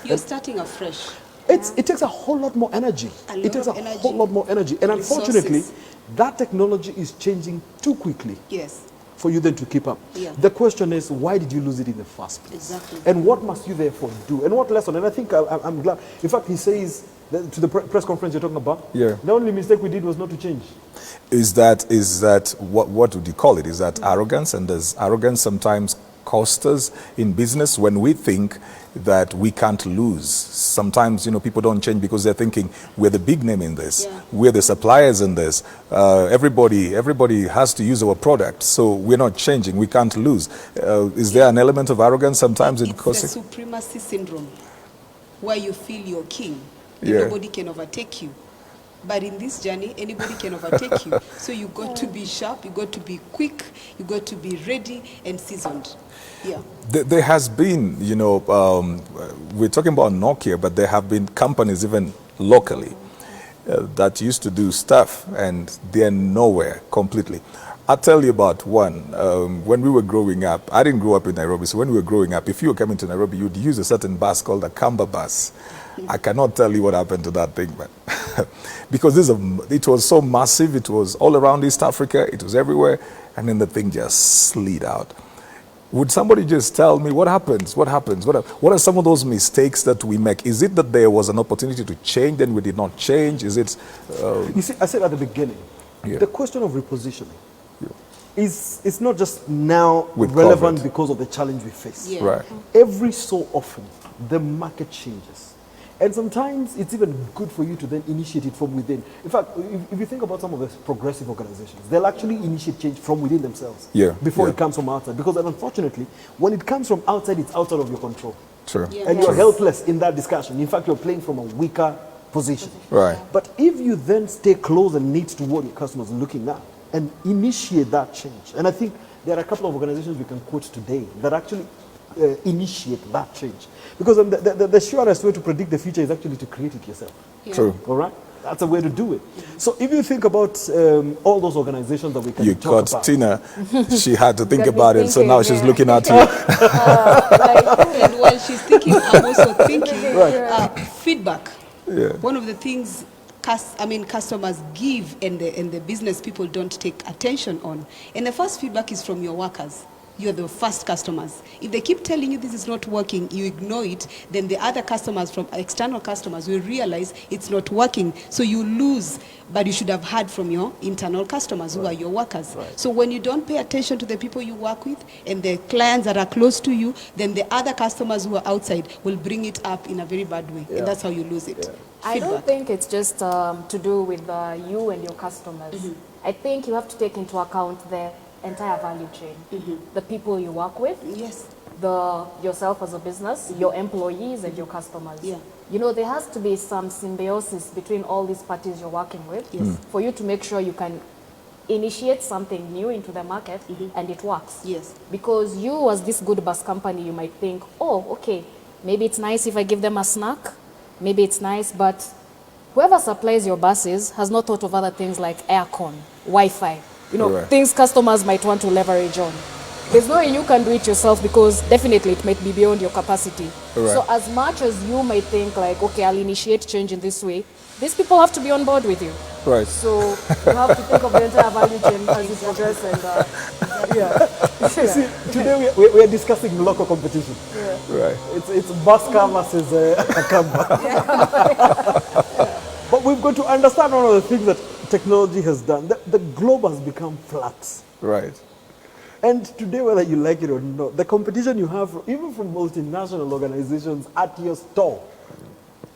You're starting afresh. It takes a whole lot more energy. It takes a whole lot more energy. And unfortunately, that technology is changing too quickly. Yes. for you then to keep up. Yeah. The question is, why did you lose it in the first place? Exactly. And what must you therefore do? And what lesson? And I think I'm glad. In fact, he says that to the press conference you're talking about, Yeah. the only mistake we did was not to change. Is that what would you call it? Is that arrogance? And does arrogance sometimes cost us in business when we think that we can't lose? Sometimes, people don't change because they're thinking we're the big name in this, Yeah. we're the suppliers in this. Everybody has to use our product, so we're not changing. We can't lose. Is there an element of arrogance sometimes in It's the costing? supremacy syndrome, where you feel you're king. Yeah. Nobody can overtake you. But in this journey, anybody can overtake you. So you got to be sharp, you got to be quick, you got to be ready and seasoned. Yeah. There has been, we're talking about Nokia, but there have been companies even locally that used to do stuff and they're nowhere completely. I'll tell you about one. When we were growing up, I didn't grow up in Nairobi, so when we were growing up, if you were coming to Nairobi, you'd use a certain bus called a Kamba bus. I cannot tell you what happened to that thing, but because it was so massive, it was all around East Africa, it was everywhere, and then the thing just slid out. Would somebody just tell me what happens? What happens? What are some of those mistakes that we make? Is it that there was an opportunity to change and we did not change? Is it? You see, I said at the beginning, Yeah. the question of repositioning is not just now With relevant COVID. because of the challenge we face. Yeah. Right. Every so often, the market changes. And sometimes it's even good for you to then initiate it from within. In fact, if you think about some of the progressive organizations, they'll actually initiate change from within themselves Yeah, before yeah. it comes from outside. Because unfortunately, when it comes from outside, it's outside of your control. True. Yeah. And you're helpless in that discussion. In fact, you're playing from a weaker position. Right. But if you then stay close and neat to what your customers are looking at and initiate that change, and I think there are a couple of organizations we can quote today that actually initiate that change. Because the surest way to predict the future is actually to create it yourself. Yeah. True. All right? That's a way to do it. So if you think about all those organizations that we can You talk got about. Tina. She had to think Got me about it, so now thinking, she's yeah. looking at you. And while she's thinking, I'm also thinking feedback. Yeah. One of the things customers give and the business people don't take attention on. And the first feedback is from your workers. You're the first customers. If they keep telling you this is not working, you ignore it, then the other customers from external customers will realize it's not working. So you lose, but you should have heard from your internal customers who are your workers. So when you don't pay attention to the people you work with and the clients that are close to you, then the other customers who are outside will bring it up in a very bad way. And that's how you lose it. I don't Feedback. think it's just to do with you and your customers. I think you have to take into account the entire value chain. The people you work with, Yes. yourself as a business, your employees and your customers. Yeah. There has to be some symbiosis between all these parties you're working with for you to make sure you can initiate something new into the market and it works. Yes. Because you as this good bus company, you might think, oh, okay, maybe it's nice if I give them a snack, maybe it's nice, but whoever supplies your buses has not thought of other things like aircon, Wi-Fi, Right. things customers might want to leverage on. There's no way you can do it yourself because definitely it might be beyond your capacity. Right. So as much as you might think like, okay, I'll initiate change in this way, these people have to be on board with you. Right. So you have to think of the entire value chain as you progress and See, today we are discussing local competition. Right. It's Baska versus Akamba. But we've got to understand one of the things that technology has done. The globe has become flat. Right. And today, whether you like it or not, the competition you have, even from multinational organizations at your store,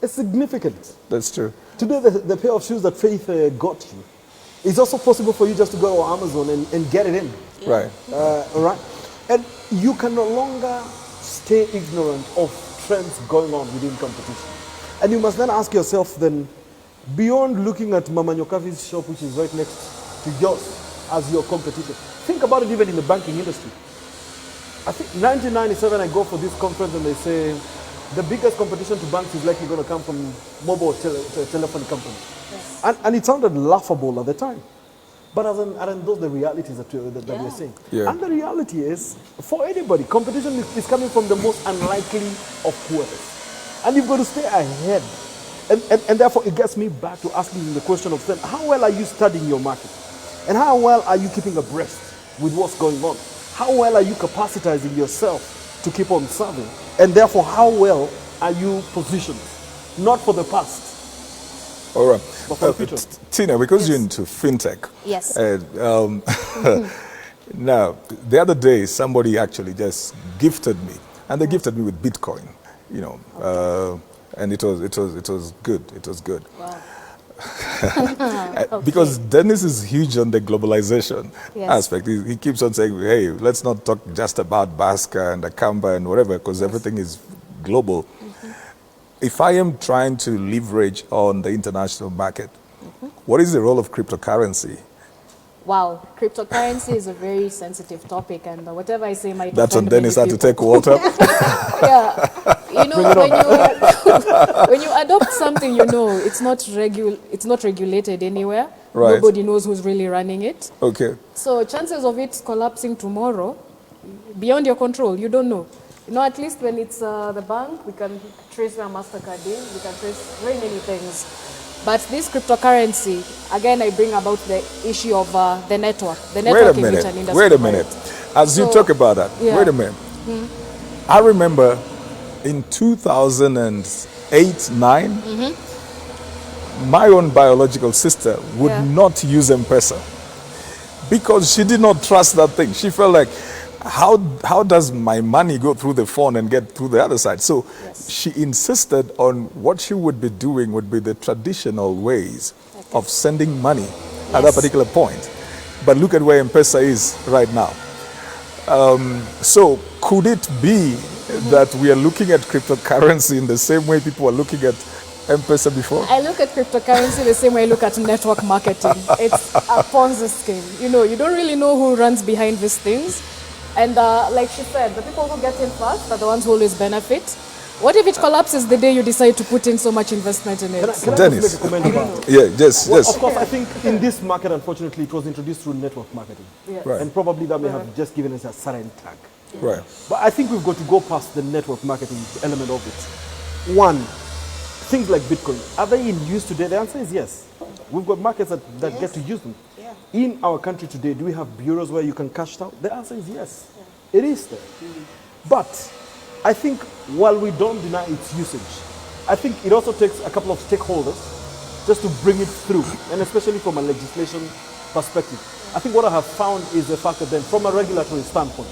is significant. That's true. Today, the pair of shoes that Faith got you, it's also possible for you just to go to Amazon and get it in. Right. All right? And you can no longer stay ignorant of trends going on within competition. And you must then ask yourself then, beyond looking at Mama Nyokavi's shop, which is right next to yours as your competition, think about it even in the banking industry. I think 1997 I go for this conference and they say the biggest competition to banks is likely going to come from mobile telephone companies. Yes. And it sounded laughable at the time. But aren't those the realities that we're seeing? Yeah. And the reality is, for anybody, competition is coming from the most unlikely of whoever. And you've got to stay ahead. And therefore, it gets me back to asking the question of, how well are you studying your market? And how well are you keeping abreast with what's going on? How well are you capacitizing yourself to keep on serving? And therefore, how well are you positioned? Not for the past, All right. but for the future. Tina, because you're Yes. into fintech. Yes. Now, the other day, somebody actually just gifted me, and they gifted me with Bitcoin, and it was good. It was good. Wow. Because Dennis is huge on the globalization Yes. aspect. He keeps on saying, hey, let's not talk just about Basca and Akamba and whatever, because everything is global. If I am trying to leverage on the international market, what is the role of cryptocurrency? Wow, cryptocurrency is a very sensitive topic, and whatever I say might That's when offend many Dennis had to people. take water. Yeah, when you adopt something, it's not regulated anywhere. Right. Nobody knows who's really running it. Okay. So chances of it collapsing tomorrow, beyond your control, you don't know. At least when it's the bank, we can trace where MasterCard is, we can trace very many things. But this cryptocurrency, again, I bring about the issue of the network. The network in which an industry Wait a minute. As you So, talk about that, yeah. wait a minute. I remember in 2008, 9, my own biological sister would Yeah. not use M-Pesa because she did not trust that thing. She felt like, how does my money go through the phone and get through the other side? So Yes. she insisted on what she would be doing would be the traditional ways of sending money at that Yes. particular point. But look at where M-Pesa is right now. So could it be that we are looking at cryptocurrency in the same way people were looking at M-Pesa before? I look at cryptocurrency the same way I look at network marketing. It's a Ponzi scheme. You don't really know who runs behind these things. And like she said, the people who get in first are the ones who always benefit. What if it collapses the day you decide to put in so much investment in it? Can I Dennis. just make a comment about it? Yeah, yes, Well, yes. of course, I think in this market, unfortunately, it was introduced through network marketing. Yes. Right. And probably that may have just given us a certain tag. Right. But I think we've got to go past the network marketing element of it. One, things like Bitcoin, are they in use today? The answer is yes. We've got markets that get to use them. In our country today, do we have bureaus where you can cash it out? The answer is yes. It is there. But I think while we don't deny its usage, I think it also takes a couple of stakeholders just to bring it through, and especially from a legislation perspective. I think what I have found is the fact that then from a regulatory standpoint,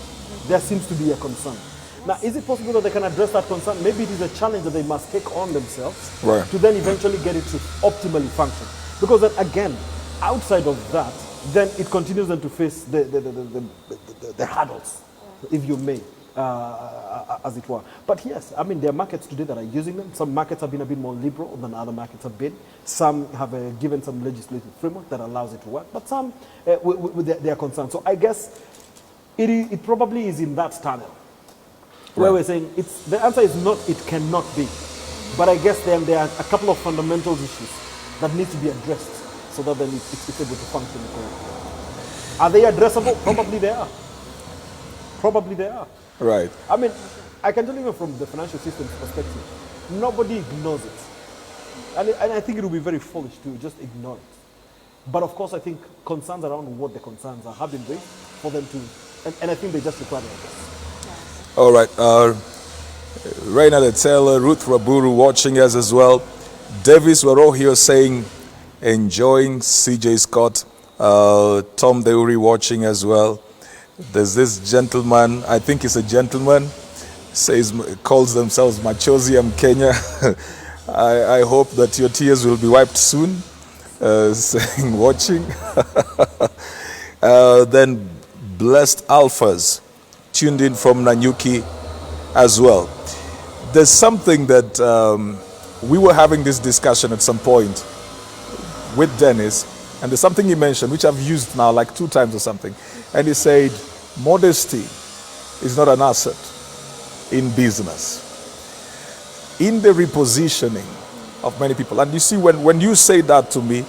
there seems to be a concern. Now, is it possible that they can address that concern? Maybe it is a challenge that they must take on themselves Right. to then eventually get it to optimally function. Because then again, outside of that, then it continues then to face the hurdles, if you may, as it were. But yes, I mean, there are markets today that are using them. Some markets have been a bit more liberal than other markets have been. Some have given some legislative framework that allows it to work, but some with their concerns. So I guess it probably is in that tunnel where we're saying the answer is not, it cannot be. But I guess then there are a couple of fundamental issues that need to be addressed so that then it's able to function correctly. Are they addressable? Probably they are. Probably they are. Right. I mean, I can tell you from the financial system's perspective, nobody ignores it. And I think it would be very foolish to just ignore it. But of course, I think concerns around what the concerns are have been raised for them to, and I think they just require this. All right. Reina Taylor, Ruth Raburu watching us as well. Davis, we're all here saying, enjoying CJ Scott. Tom Deuri watching as well. There's this gentleman, I think he's a gentleman, calls themselves Machozium Kenya. I hope that your tears will be wiped soon. Saying watching. Then Blessed Alphas tuned in from Nanyuki as well. There's something that we were having this discussion at some point with Dennis, and there's something he mentioned which I've used now like 2 times or something, and he said modesty is not an asset in business, in the repositioning of many people. And you see, when you say that to me,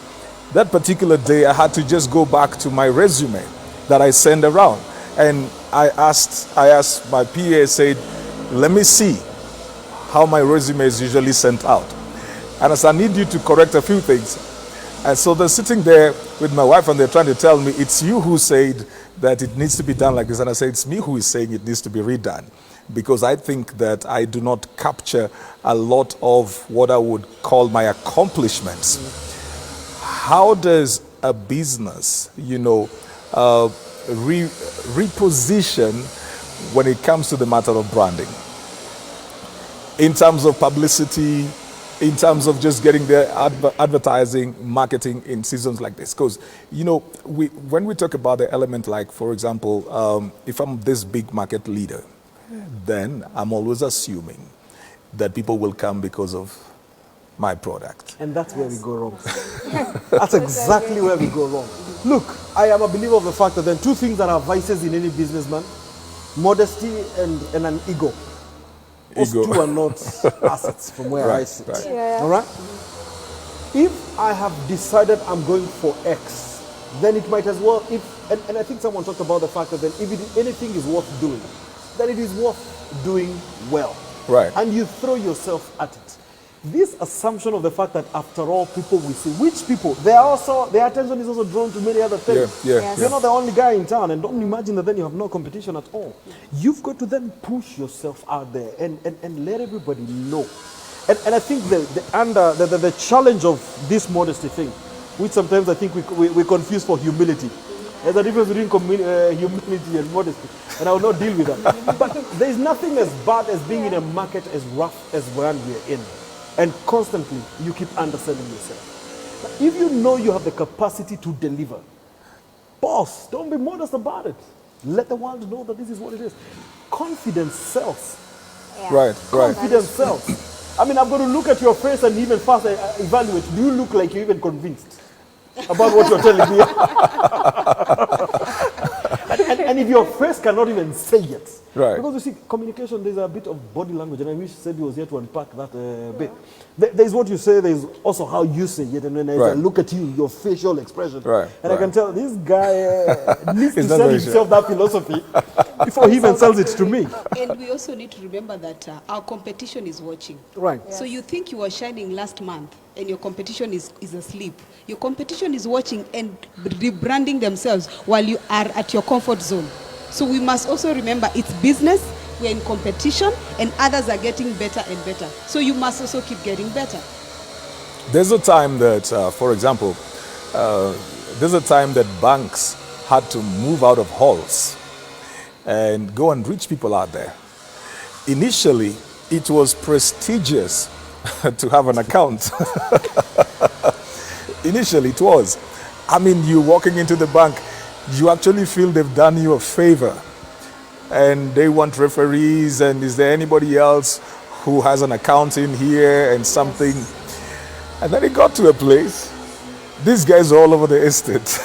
that particular day I had to just go back to my resume that I send around, and I asked my PA, I said, let me see how my resume is usually sent out, and as I need you to correct a few things. And so they're sitting there with my wife, and they're trying to tell me, it's you who said that it needs to be done like this. And I say, it's me who is saying it needs to be redone. Because I think that I do not capture a lot of what I would call my accomplishments. How does a business, reposition when it comes to the matter of branding? In terms of publicity, in terms of just getting their advertising, marketing in seasons like this. Because, when we talk about the element like, for example, if I'm this big market leader, then I'm always assuming that people will come because of my product. And that's where we go wrong. That's exactly where we go wrong. Look, I am a believer of the fact that there are two things that are vices in any businessman: modesty and an ego. Those two are not assets from where I sit. Right. All right? If I have decided I'm going for X, then it might as well, and I think someone talked about the fact that then if anything is worth doing, then it is worth doing well. Right. And you throw yourself at it. This assumption of the fact that after all people will see, which people, their attention is also drawn to many other things. Yeah. You're not the only guy in town, and don't imagine that then you have no competition at all. You've got to then push yourself out there and let everybody know. And I think the challenge of this modesty thing, which sometimes I think we confuse for humility. There's a difference between humility and modesty, and I will not deal with that. But there's nothing as bad as being in a market as rough as one we're in, and constantly you keep underselling yourself. But if you know you have the capacity to deliver, boss, don't be modest about it. Let the world know that this is what it is. Confidence sells. Right. Confidence sells. I mean, I'm going to look at your face and even fast evaluate. Do you look like you're even convinced about what you're telling me? and if your face cannot even say it. Right. Because you see, communication, there's a bit of body language, and I wish said he was here to unpack that bit. There's what you say, there's also how you say it, and then as I look at you, your facial expression. Right. And I can tell this guy needs to He's not sell very himself that philosophy before he even sells it to me. And we also need to remember that our competition is watching. Right. So you think you were shining last month and your competition is asleep. Your competition is watching and rebranding themselves while you are at your comfort zone. So we must also remember it's business, we're in competition, and others are getting better and better. So you must also keep getting better. There's a time that, for example, there's a time that banks had to move out of halls and go and reach people out there. Initially, it was prestigious to have an account. Initially, it was. I mean, you walking into the bank, you actually feel they've done you a favor. And they want referees, and is there anybody else who has an account in here and something? And then it got to a place, these guys are all over the estate.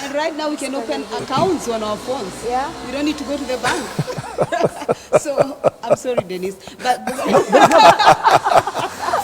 And right now we can open accounts on our phones. Yeah. We don't need to go to the bank. So, I'm sorry, Dennis. But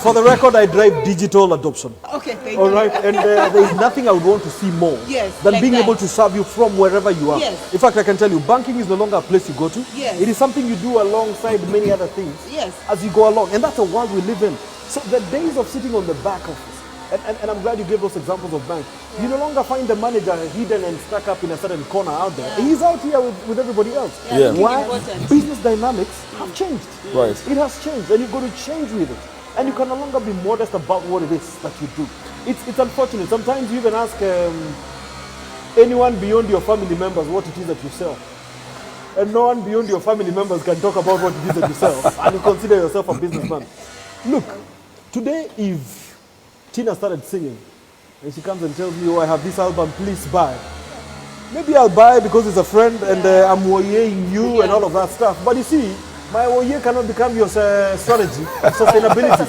For the record, I drive digital adoption. okay, thank All you. right, and there is nothing I would want to see more Yes, than like being that. able to serve you from wherever you are. Yes. In fact, I can tell you, banking is no longer a place you go to. Yes. It is something you do alongside many other things Yes. as you go along, and that's the world we live in. So the days of sitting on the back office, and I'm glad you gave those examples of banks. You no longer find the manager hidden and stuck up in a certain corner out there. He's out here with everybody else. Yeah, looking Why? important. Business dynamics have changed. Right. It has changed, and you've got to change with it. And you can no longer be modest about what it is that you do. It's unfortunate. Sometimes you even ask anyone beyond your family members what it is that you sell. And no one beyond your family members can talk about what it is that you sell. And you consider yourself a businessman. Look, today if Tina started singing, and she comes and tells me, oh, I have this album, please buy. Maybe I'll buy because it's a friend and I'm woyeing you and all of that stuff. But you see, my woye cannot become your strategy of sustainability.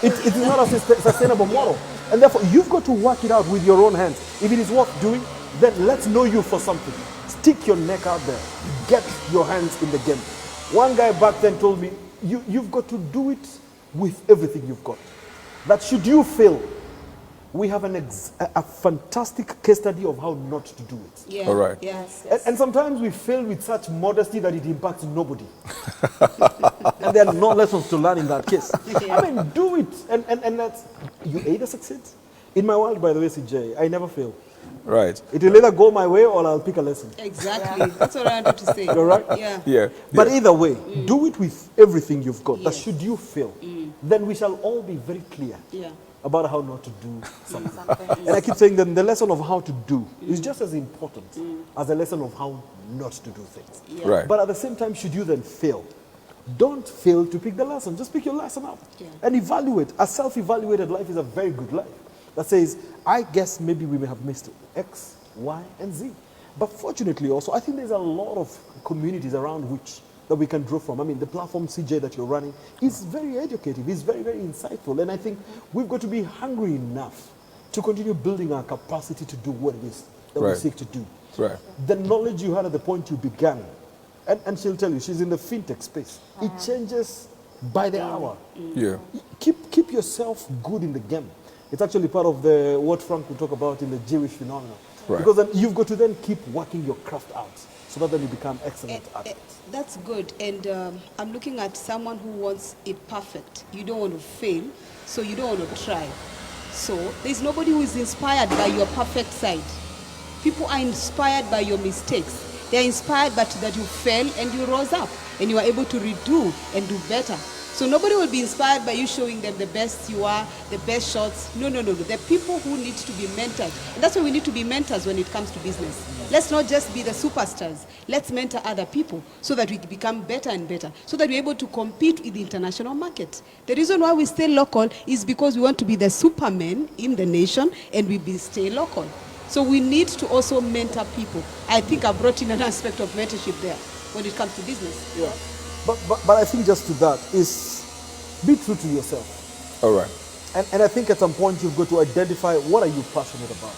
It is not a sustainable model. And therefore, you've got to work it out with your own hands. If it is worth doing, then let's know you for something. Stick your neck out there. Get your hands in the game. One guy back then told me, you've got to do it with everything you've got. That should you fail, we have a fantastic case study of how not to do it. Yeah. All right. Yes. And sometimes we fail with such modesty that it impacts nobody. And there are no lessons to learn in that case. I mean, do it. And that's, you either succeed, In my world, by the way, CJ, I never fail. Right. It will either go my way or I'll pick a lesson. Exactly. That's what I wanted to say. You're right? Yeah. Yeah. But yeah. either way, do it with everything you've got. That Yes. should you fail, then we shall all be very clear Yeah. about how not to do something. And I keep saying that the lesson of how to do is just as important as the lesson of how not to do things. Yeah. Right. But at the same time, should you then fail, don't fail to pick the lesson. Just pick your lesson up Yeah. and evaluate. A self-evaluated life is a very good life. That says, I guess maybe we may have missed X, Y, and Z. But fortunately also, I think there's a lot of communities around which that we can draw from. I mean, the platform CJ that you're running is very educative, is very, very insightful. And I think we've got to be hungry enough to continue building our capacity to do what it is that we Right. seek to do. Right. The knowledge you had at the point you began, and she'll tell you, she's in the fintech space. It changes by the hour. Yeah. Keep yourself good in the game. It's actually part of what Frank will talk about in the Jewish phenomenon. Right. Because then you've got to then keep working your craft out so that then you become excellent at it. That's good. And I'm looking at someone who wants it perfect. You don't want to fail, so you don't want to try. So there's nobody who is inspired by your perfect side. People are inspired by your mistakes. They are inspired by that you fell and you rose up and you are able to redo and do better. So nobody will be inspired by you showing them the best you are, the best shots. No. The people who need to be mentored. And that's why we need to be mentors when it comes to business. Let's not just be the superstars. Let's mentor other people so that we become better and better, so that we're able to compete with the international market. The reason why we stay local is because we want to be the supermen in the nation and we stay local. So we need to also mentor people. I think I brought in an aspect of mentorship there when it comes to business. Yeah. But I think just to that is be true to yourself. All right. And I think at some point you've got to identify what are you passionate about.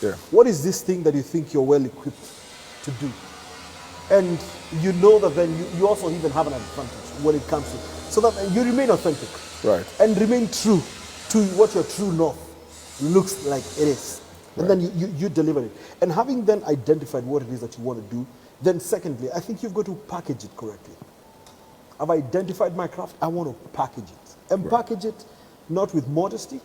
Yeah. What is this thing that you think you're well equipped to do? And you know that then you also even have an advantage when it comes to, so that you remain authentic. Right. And remain true to what your true north looks like it is. And then you deliver it. And having then identified what it is that you want to do, then secondly, I think you've got to package it correctly. I've identified my craft, I want to package it. And package it not with modesty,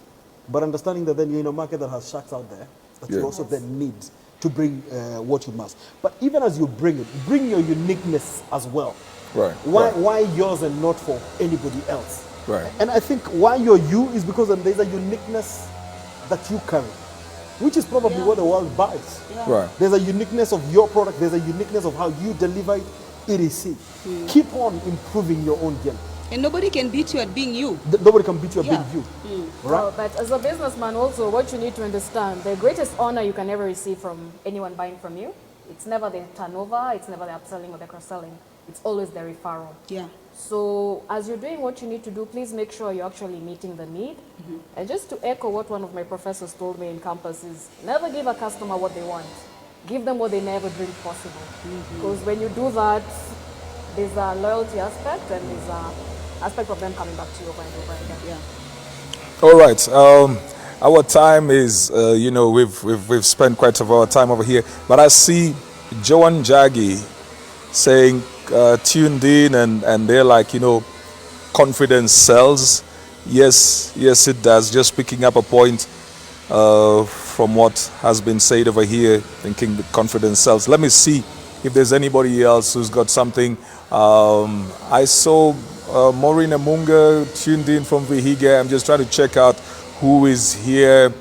but understanding that then you're in a market that has sharks out there that Yeah. you also then need to bring what you must. But even as you bring it, bring your uniqueness as well. Right. Why yours and not for anybody else? Right. And I think why you're you is because then there's a uniqueness that you carry, which is probably what the world buys. Right. There's a uniqueness of your product, there's a uniqueness of how you deliver it, etc. Keep on improving your own game. And nobody can beat you at being you. Nobody can beat you at Yeah. being you. Right? Well, but as a businessman also, what you need to understand, the greatest honor you can ever receive from anyone buying from you, it's never the turnover, it's never the upselling or the cross-selling. It's always the referral. Yeah. So as you're doing what you need to do, please make sure you're actually meeting the need. And just to echo what one of my professors told me in campus is, never give a customer what they want. Give them what they never dreamed possible. Because when you do that, there's a loyalty aspect and there's a aspect of them coming back to you over and over again. Yeah. All right. Our time is, we've spent quite of our time over here, but I see Joan Jagi saying tuned in and they're like, confidence sells. Yes, it does. Just picking up a point from what has been said over here, thinking the confidence sells. Let me see if there's anybody else who's got something. I saw Maureen Amunga tuned in from Vihiga. I'm just trying to check out who is here.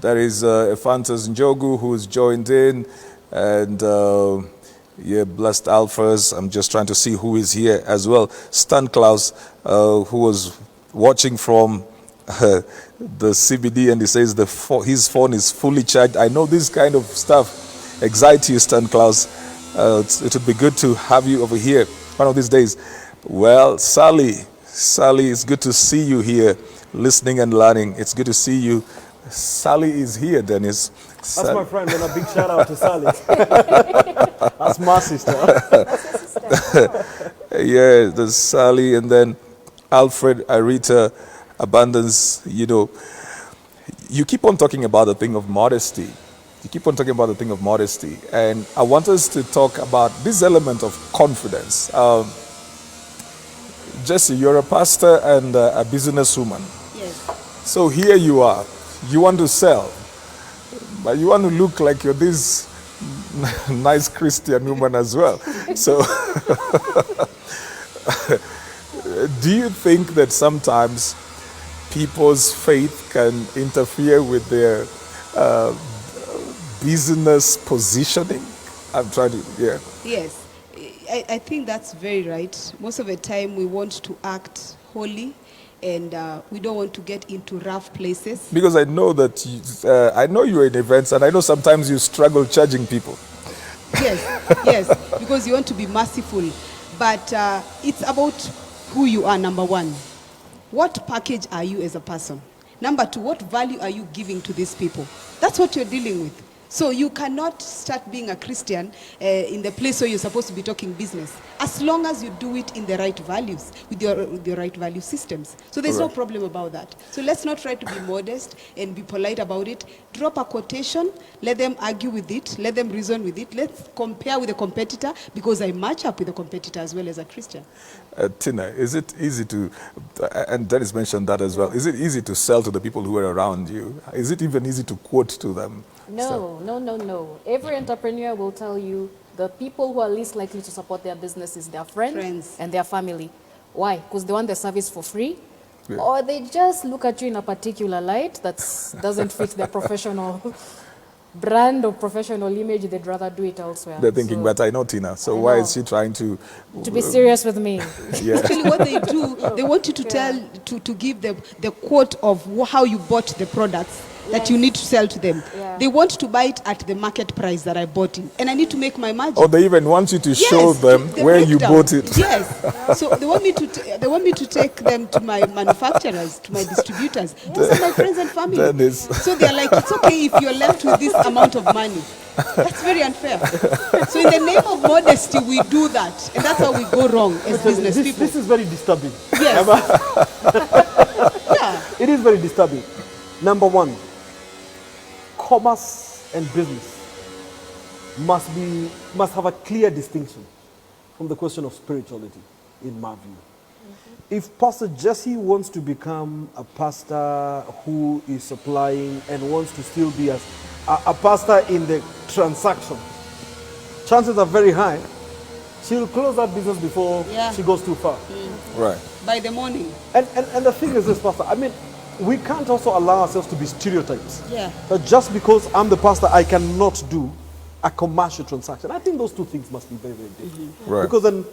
There is Ephantas Njogu who's joined in, and Blessed Alphas. I'm just trying to see who is here as well. Stan Klaus, who was watching from the CBD, and he says his phone is fully charged. I know this kind of stuff excites you, Stan Klaus. It would be good to have you over here one of these days. Well, Sally, it's good to see you here, listening and learning. It's good to see you. Sally is here, Dennis. That's my friend, and a big shout out to Sally. That's my sister. Yeah, there's Sally, and then Alfred, Arita, Abundance. You keep on talking about the thing of modesty. And I want us to talk about this element of confidence. Jacy, you're a pastor and a businesswoman. Yes. So here you are. you want to sell, but you want to look like you're this nice Christian woman as well. So, do you think that sometimes people's faith can interfere with their business positioning? I'm trying to, yeah. Yes, I think that's very right. Most of the time we want to act holy, and we don't want to get into rough places. Because I know that I know you're in events, and I know sometimes you struggle charging people. Yes, because you want to be merciful. But it's about who you are, number one. What package are you as a person? Number two, what value are you giving to these people? That's what you're dealing with. So you cannot start being a Christian in the place where you're supposed to be talking business, as long as you do it in the right values, with your right value systems. So there's no problem about that. So let's not try to be modest and be polite about it. Drop a quotation, let them argue with it, let them reason with it. Let's compare with the competitor, because I match up with the competitor as well as a Christian. Tina, is it easy to, and Dennis mentioned that as well, is it easy to sell to the people who are around you? Is it even easy to quote to them? No. Every entrepreneur will tell you the people who are least likely to support their business is their friends. And their family. Why? Because they want the service for free, or they just look at you in a particular light that doesn't fit their professional brand or professional image. They'd rather do it elsewhere. They're thinking, but I know Tina, so why is she trying to be serious with me? Yeah. Actually, what they do, they want you to give them the quote of how you bought the products that you need to sell to them. Yeah. They want to buy it at the market price that I bought it, and I need to make my margin. Or they even want you to show them the where you breakdown. bought it. Yes. So they want me to take them to my manufacturers, to my distributors. Those are my friends and family. Dennis. So they're like, it's okay if you're left with this amount of money. That's very unfair. So in the name of modesty, we do that, and that's how we go wrong as business people. This is very disturbing. Yes. Yeah. It is very disturbing. Number one, commerce and business must have a clear distinction from the question of spirituality, in my view. If Pastor Jacy wants to become a pastor who is supplying and wants to still be a pastor in the transaction, chances are very high she'll close that business before she goes too far. Right. By the morning. And the thing is this, Pastor, I mean, we can't also allow ourselves to be stereotypes. Yeah. That just because I'm the pastor, I cannot do a commercial transaction. I think those two things must be very, very different. Right. Because then,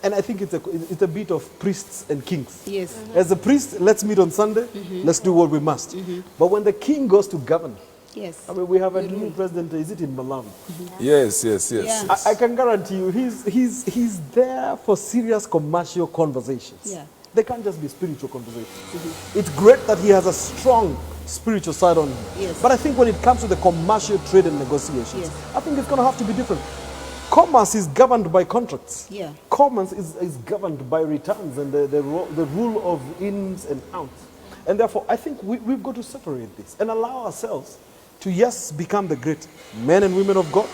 and I think it's a bit of priests and kings. Yes. As a priest, let's meet on Sunday, let's do what we must. But when the king goes to govern, Yes. I mean, we have a new president, is it in Malawi? Yes. Yeah. I can guarantee you, he's there for serious commercial conversations. Yeah. They can't just be spiritual conversations. It's great that he has a strong spiritual side on him. Yes. But I think when it comes to the commercial trade and negotiations, Yes. I think it's going to have to be different. Commerce is governed by contracts. Yeah. Commerce is governed by returns and the rule of ins and outs. And therefore, I think we've got to separate this and allow ourselves to, yes, become the great men and women of God.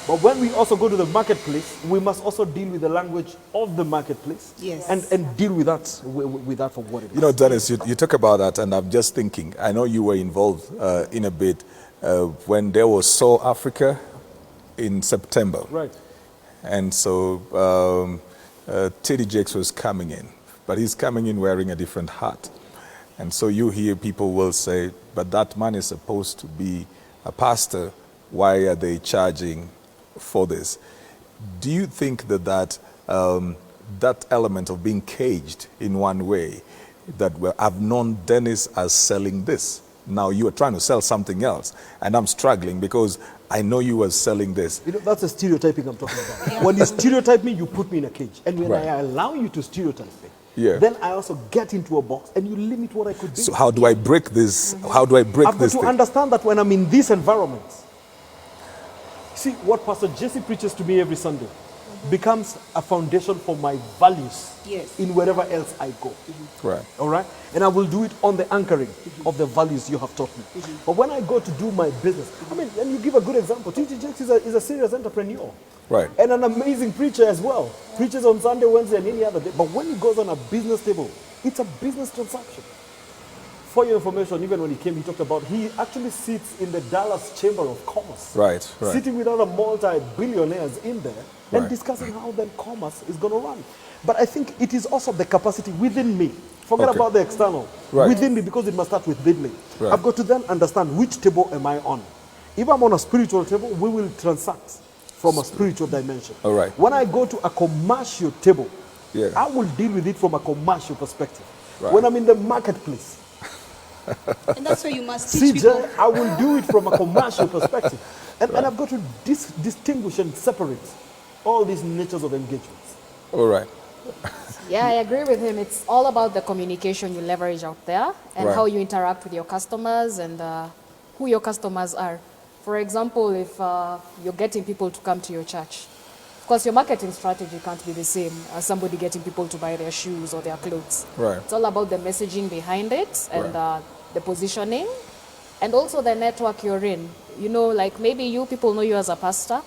But when we also go to the marketplace, we must also deal with the language of the marketplace. Yes. And deal with that for what it is. You know, Dennis, you talk about that, and I'm just thinking, I know you were involved in a bit when there was Soul Africa in September. Right. And so Teddy Jakes was coming in, but he's coming in wearing a different hat. And so you hear people will say, but that man is supposed to be a pastor. Why are they charging for this? Do you think that element of being caged in one way, that I've known Dennis as selling this, now you are trying to sell something else, and I'm struggling because I know you were selling this. You know, that's the stereotyping I'm talking about. When you stereotype me, you put me in a cage. And when I allow you to stereotype me, then I also get into a box and you limit what I could do. So how do I break this? How do I break I've got this to thing? understand that when I'm in this environment, see, what Pastor Jacy preaches to me every Sunday becomes a foundation for my values in wherever else I go. Right. All right? And I will do it on the anchoring of the values you have taught me. But when I go to do my business, I mean, and you give a good example. T.T. Jakes is a serious entrepreneur. Right. And an amazing preacher as well. Preaches on Sunday, Wednesday, and any other day. But when he goes on a business table, it's a business transaction. For your information, even when he came, he talked about he actually sits in the Dallas Chamber of Commerce. Right. Sitting with other multi-billionaires in there and Right. discussing how then commerce is going to run. But I think it is also the capacity within me. Forget Okay. about the external. Right. Within me, because it must start within me. Right. I've got to then understand which table am I on. If I'm on a spiritual table, we will transact from a spiritual dimension. All right. When I go to a commercial table, Yeah. I will deal with it from a commercial perspective. Right. When I'm in the marketplace, And that's why you must teach CJ, people. I will do it from a commercial perspective. And I've got to distinguish and separate all these natures of engagements. All right. Yeah, I agree with him. It's all about the communication you leverage out there and Right. how you interact with your customers and who your customers are. For example, if you're getting people to come to your church, of course, your marketing strategy can't be the same as somebody getting people to buy their shoes or their clothes. Right. It's all about the messaging behind it and Right. the positioning and also the network you're in. You know, like maybe you people know you as a pastor.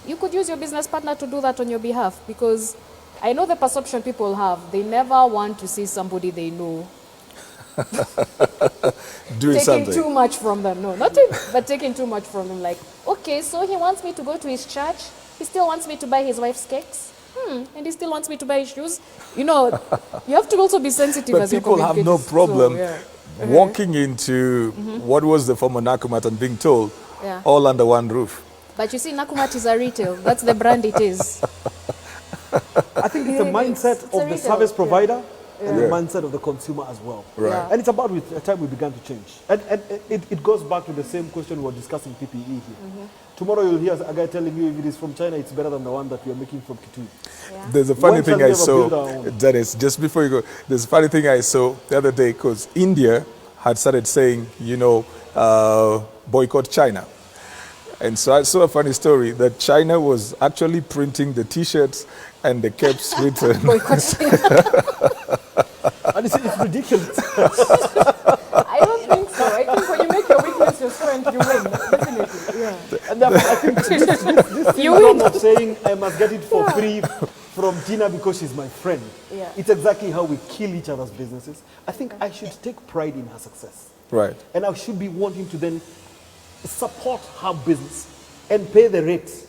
You could use your business partner to do that on your behalf because I know the perception people have. They never want to see somebody they know Doing taking something. too much from them. No, not it, but taking too much from them. Like, okay, so he wants me to go to his church. He still wants me to buy his wife's cakes. And he still wants me to buy his shoes. You know, you have to also be sensitive But as you're people have no communicating. problem So, yeah. walking into what was the former Nakumat and being told Yeah. all under one roof. But you see, Nakumat is a retail. That's the brand it is. I think it's the mindset It's a of the retail, service yeah. provider and the Yeah. mindset of the consumer as well. Right. Yeah. And it's about with the time we began to change. And it goes back to the same question we were discussing PPE here. Tomorrow you'll hear a guy telling you if it is from China, it's better than the one that we are making from Kitui. There's a funny When shall thing we I ever saw, build our own? Dennis, just before you go, there's a funny thing I saw the other day because India had started saying, boycott China. And so I saw a funny story that China was actually printing the T-shirts and the caps written. And it's ridiculous. I don't think so. I think when you make your weakness your strength, you win. Definitely. Yeah. And therefore, I think this You syndrome win. of saying I must get it for free from Tina because she's my friend. Yeah. It's exactly how we kill each other's businesses. I think I should take pride in her success. Right. And I should be wanting to then support her business and pay the rates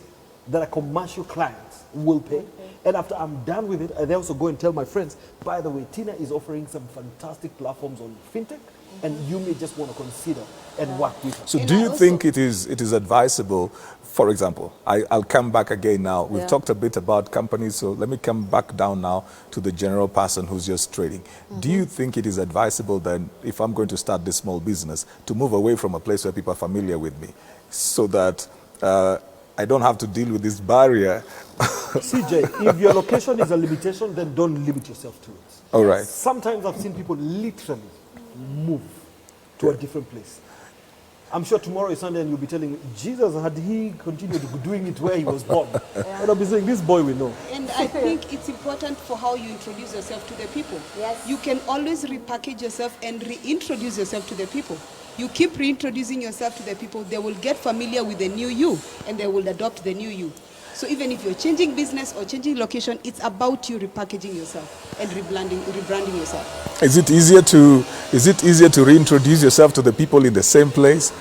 that a commercial client will pay. And after I'm done with it, I also go and tell my friends, by the way, Tina is offering some fantastic platforms on fintech, and you may just want to consider and work with her. So And do I you also- think it is advisable, for example, I'll come back again now. We've Yeah. talked a bit about companies, so let me come back down now to the general person who's just trading. Do you think it is advisable then, if I'm going to start this small business, to move away from a place where people are familiar with me so that I don't have to deal with this barrier? CJ, if your location is a limitation, then don't limit yourself to it. All right. Sometimes I've seen people literally move to a different place. I'm sure tomorrow is Sunday and you'll be telling me, Jesus, had he continued doing it where he was born? And I'll be saying, this boy we know. And I think it's important for how you introduce yourself to the people. Yes. You can always repackage yourself and reintroduce yourself to the people. You keep reintroducing yourself to the people, they will get familiar with the new you and they will adopt the new you. So even if you're changing business or changing location, it's about you repackaging yourself and rebranding yourself. Is it easier to reintroduce yourself to the people in the same place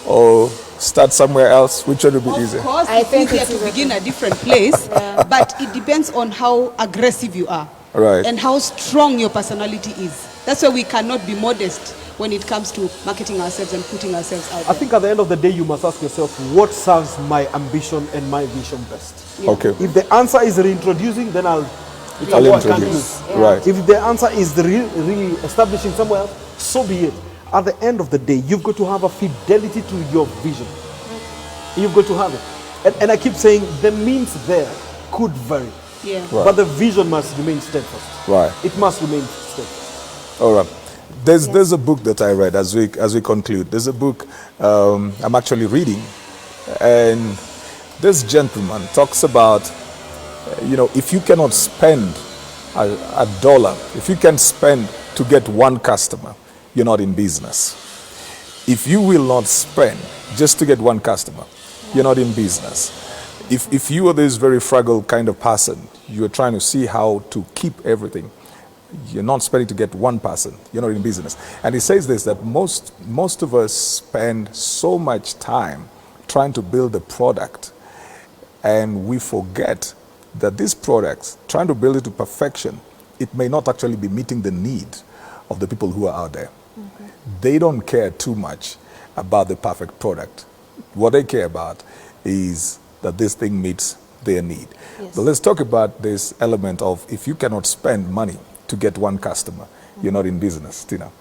or start somewhere else? Which one would be Of easier? course, I it's think easier it's to easier begin a different place, but it depends on how aggressive you are Right. and how strong your personality is. That's why we cannot be modest when it comes to marketing ourselves and putting ourselves out I there. think at the end of the day, you must ask yourself, what serves my ambition and my vision best? Okay. If the answer is reintroducing, then it's a I'll war I can't introduce. lose. Right. If the answer is the re-establishing somewhere else, so be it. At the end of the day, you've got to have a fidelity to your vision. You've got to have it. And I keep saying the means there could vary. Yeah. Right. But the vision must remain steadfast. Right. It must remain steadfast. All right. There's a book that I read as we conclude. There's a book I'm actually reading, and this gentleman talks about, if you cannot spend a dollar, if you can spend to get one customer, you're not in business. If you will not spend just to get one customer, you're not in business. If you are this very frugal kind of person, you're trying to see how to keep everything, you're not spending to get one person. You're not in business. And he says this, that most of us spend so much time trying to build a product, and we forget that this product, trying to build it to perfection, it may not actually be meeting the need of the people who are out there. Okay. They don't care too much about the perfect product. What they care about is that this thing meets their need. Yes. But let's talk about this element of if you cannot spend money to get one customer, you're not in business. Tina?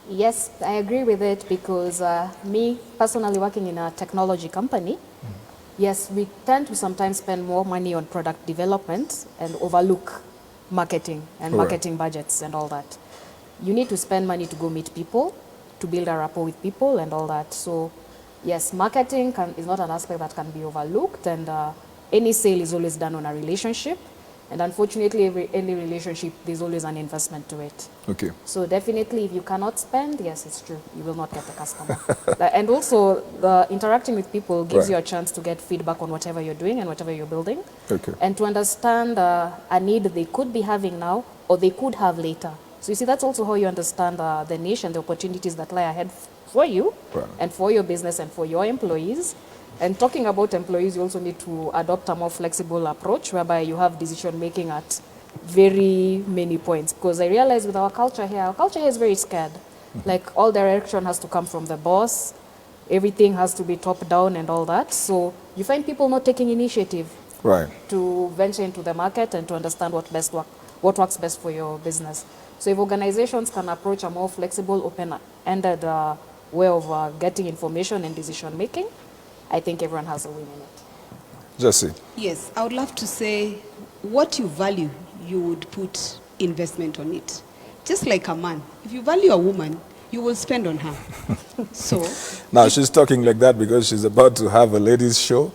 Yes, I agree with it because me personally working in a technology company, yes, we tend to sometimes spend more money on product development and overlook marketing and Right. marketing budgets and all that. You need to spend money to go meet people, to build a rapport with people and all that. So yes, marketing is not an aspect that can be overlooked, and any sale is always done on a relationship. And unfortunately, any relationship, there's always an investment to it. Okay. So definitely, if you cannot spend, yes, it's true, you will not get the customer. And also, the interacting with people gives Right. you a chance to get feedback on whatever you're doing and whatever you're building, Okay. and to understand a need they could be having now or they could have later. So you see, that's also how you understand the niche and the opportunities that lie ahead for you, Right. and for your business and for your employees. And talking about employees, you also need to adopt a more flexible approach whereby you have decision making at very many points. Because I realize with our culture here is very scared. Like all direction has to come from the boss, everything has to be top down and all that. So you find people not taking initiative Right. to venture into the market and to understand what works best for your business. So if organizations can approach a more flexible, open-ended way of getting information and decision making, I think everyone has a win in it. Jacy? Yes, I would love to say what you value, you would put investment on it. Just like a man. If you value a woman, you will spend on her. So, Now, she's talking like that because she's about to have a ladies' show.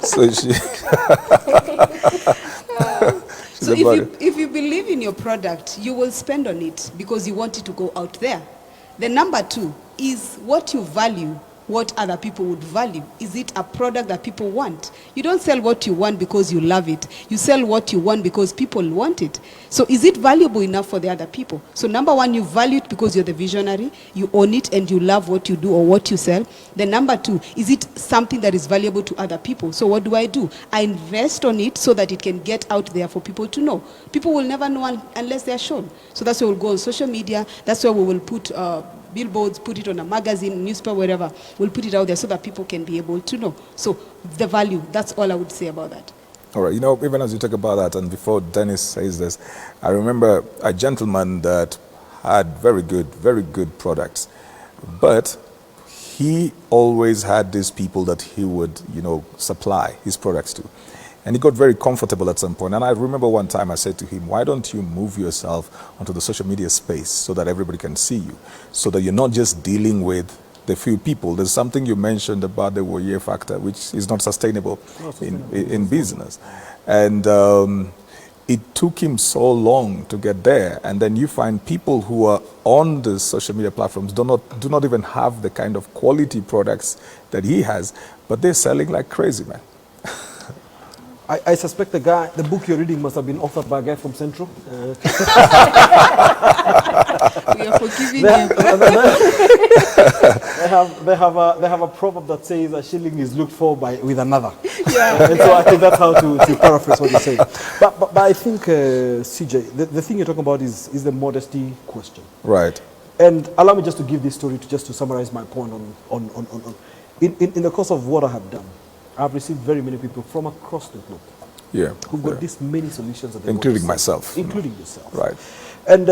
So she... so if you believe in your product, you will spend on it because you want it to go out there. The number two is what you value, what other people would value. Is it a product that people want? You don't sell what you want because you love it. You sell what you want because people want it. So is it valuable enough for the other people? So number one, you value it because you're the visionary, you own it and you love what you do or what you sell. Then number two, is it something that is valuable to other people? So what do? I invest on it so that it can get out there for people to know. People will never know unless they're shown. So that's why we'll go on social media. That's why we will put billboards, put it on a magazine, newspaper, wherever. We'll put it out there so that people can be able to know. So the value, that's all I would say about that. All right, you know, even as you talk about that, and before Dennis says this, I remember a gentleman that had very good products, but he always had these people that he would, you know, supply his products to. And he got very comfortable at some point. And I remember one time I said to him, why don't you move yourself onto the social media space so that everybody can see you, so that you're not just dealing with the few people. There's something you mentioned about the warrior factor, which is not sustainable in business. And it took him so long to get there. And then you find people who are on the social media platforms do not even have the kind of quality products that he has, but they're selling like crazy, man. I suspect the book you're reading must have been authored by a guy from Central. We are forgiving They, you. they have a proverb that says a shilling is looked for with another. Yeah. And so I think that's how to paraphrase what you say. But I think, CJ, the thing you're talking about is the modesty question. Right. And allow me just to give this story just to summarize my point in the course of what I have done. I've received very many people from across the globe who've got these many solutions that they including want to sell. myself. Including yourself. Right. And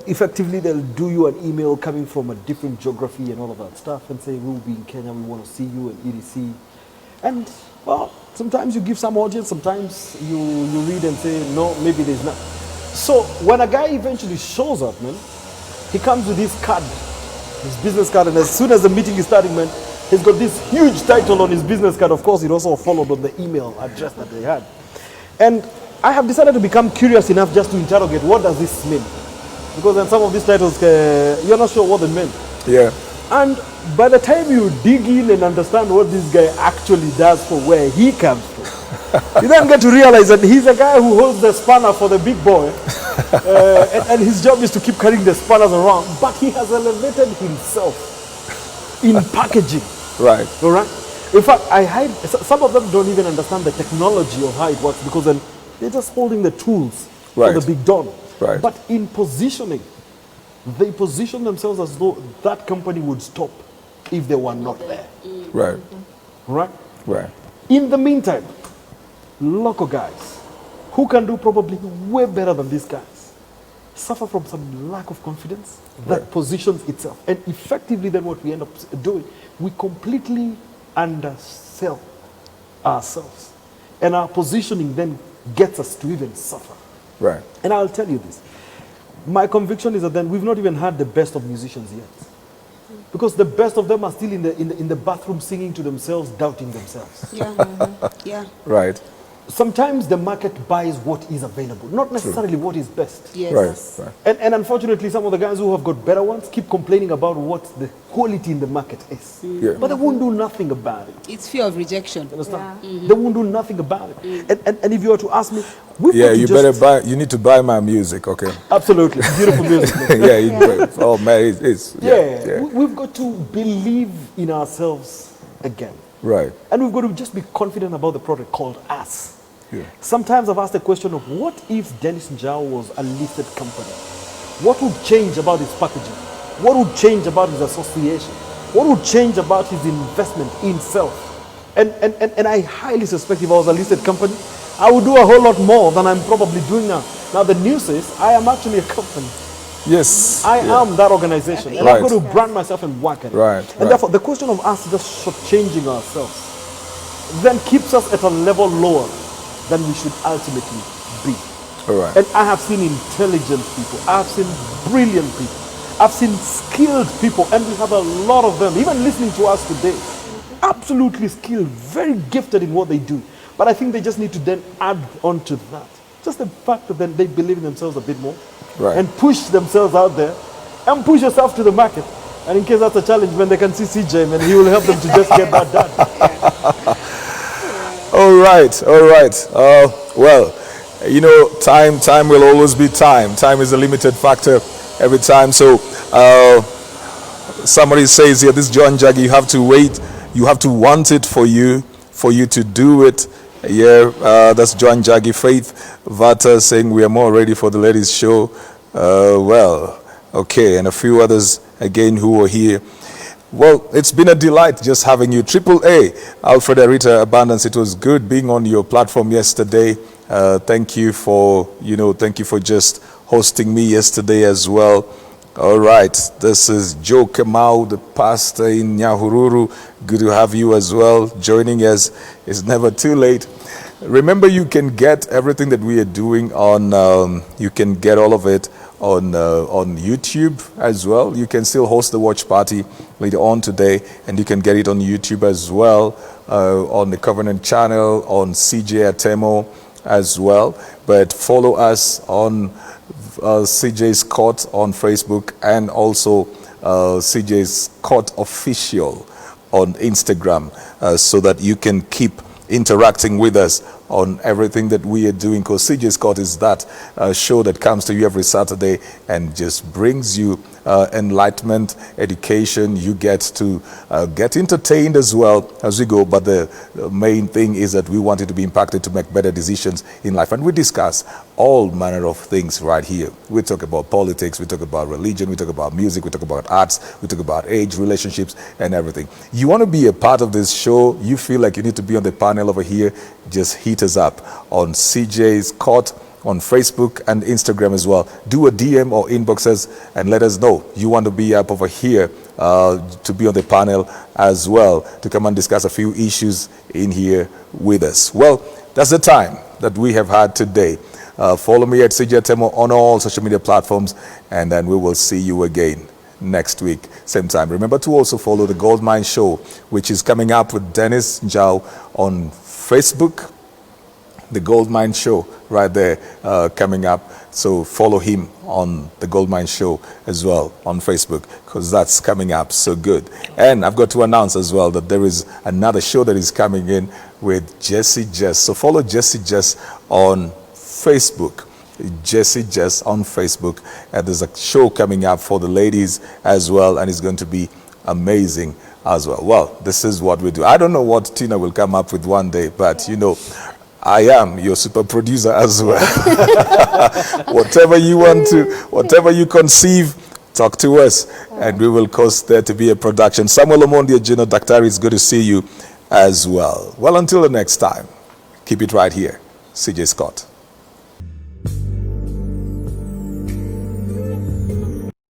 effectively, they'll do you an email coming from a different geography and all of that stuff and say, we'll be in Kenya, we want to see you, and EDC. And, well, sometimes you give some audience, sometimes you read and say, no, maybe there's not. So when a guy eventually shows up, man, he comes with his card, his business card, and as soon as the meeting is starting, man, he's got this huge title on his business card. Of course, it also followed on the email address that they had. And I have decided to become curious enough just to interrogate, what does this mean? Because in some of these titles, you're not sure what they mean. Yeah. And by the time you dig in and understand what this guy actually does for where he comes from, You then get to realize that he's a guy who holds the spanner for the big boy, and his job is to keep carrying the spanners around. But he has elevated himself in packaging. Right. All right. In fact, some of them don't even understand the technology of how it works because then they're just holding the tools Right. for the big don. Right. But in positioning, they position themselves as though that company would stop if they were not there. Right. Right? Right. In the meantime, local guys who can do probably way better than these guys suffer from some lack of confidence that positions itself. And effectively, then what we end up doing, we completely undersell ourselves. And our positioning then gets us to even suffer. Right. And I'll tell you this. My conviction is that then we've not even had the best of musicians yet. Because the best of them are still in the bathroom singing to themselves, doubting themselves. Yeah. Right. Sometimes the market buys what is available, not necessarily what is best. Yes. Right. Right. And unfortunately, some of the guys who have got better ones keep complaining about what the quality in the market is. Yeah. But they won't do nothing about it. It's fear of rejection. Understand? They won't do nothing about it. And if you were to ask me, we've Yeah, got to you just- better buy. You need to buy my music, okay? Absolutely. Beautiful music. Yeah. Oh man, it's Yeah. We've got to believe in ourselves again. Right. And we've got to just be confident about the product called us. Yeah. Sometimes I've asked the question of what if Dennis Njau was a listed company? What would change about his packaging? What would change about his association? What would change about his investment in self? And I highly suspect if I was a listed company, I would do a whole lot more than I'm probably doing now. Now the news is I am actually a company. Yes. I am that organization. And Right. I've got to brand myself and work at it. Right, And right. therefore, the question of us just shortchanging ourselves then keeps us at a level lower than we should ultimately be. All right. And I have seen intelligent people. I have seen brilliant people. I've seen skilled people, and we have a lot of them, even listening to us today. Absolutely skilled, very gifted in what they do. But I think they just need to then add on to that. Just the fact that then they believe in themselves a bit more. Right. And push themselves out there and push yourself to the market. And in case that's a challenge, when they can see CJ, and he will help them to just get that done. All right. All right. Well, you know, time will always be time. Time is a limited factor every time. So somebody says here, this John Jaggy, you have to wait. You have to want it for you to do it. Yeah, that's John Jaggy. Faith Vata saying we are more ready for the ladies' show. Well, okay, and a few others again who are here. Well, it's been a delight just having you. Triple A, Alfred Arita Abundance. It was good being on your platform yesterday. Thank you for just hosting me yesterday as well. All right, this is Joe Kamau, the pastor in Nyahururu. Good to have you as well joining us. It's never too late. Remember, you can get everything that we are doing on, you can get all of it on YouTube as well. You can still host the watch party later on today, and you can get it on YouTube as well, on the Covenant channel, on CJ Atemo as well. But follow us on CJ Scott on Facebook, and also CJ Scott Official on Instagram, so that you can keep interacting with us on everything that we are doing, because CJ Scott is that show that comes to you every Saturday and just brings you enlightenment, education. You get to get entertained as well as we go, but the main thing is that we want you to be impacted to make better decisions in life. And we discuss all manner of things right here. We talk about politics, we talk about religion, we talk about music, we talk about arts, we talk about age, relationships, and everything. You want to be a part of this show, you feel like you need to be on the panel over here, just hit us up on CJ Scott on Facebook and Instagram as well. Do a DM or inbox us and let us know you want to be up over here to be on the panel as well, to come and discuss a few issues in here with us. Well, that's the time that we have had today. Follow me at CJ Atemo on all social media platforms, and then we will see you again next week, same time. Remember to also follow the Goldmine Show, which is coming up with Dennis Njau on Facebook, the Goldmine Show right there coming up. So follow him on the Goldmine Show as well on Facebook, because that's coming up so good. And I've got to announce as well that there is another show that is coming in with Jacy Jess. So follow Jacy Jess on Facebook. Jacy Jess on Facebook. And there's a show coming up for the ladies as well, and it's going to be amazing as well. Well, this is what we do. I don't know what Tina will come up with one day, but you know, I am your super producer as well. Whatever you want to, whatever you conceive, talk to us, and we will cause there to be a production. Samuel Omondi, Gino Daktari, it's good to see you as well. Well, until the next time, keep it right here. CJ Scott.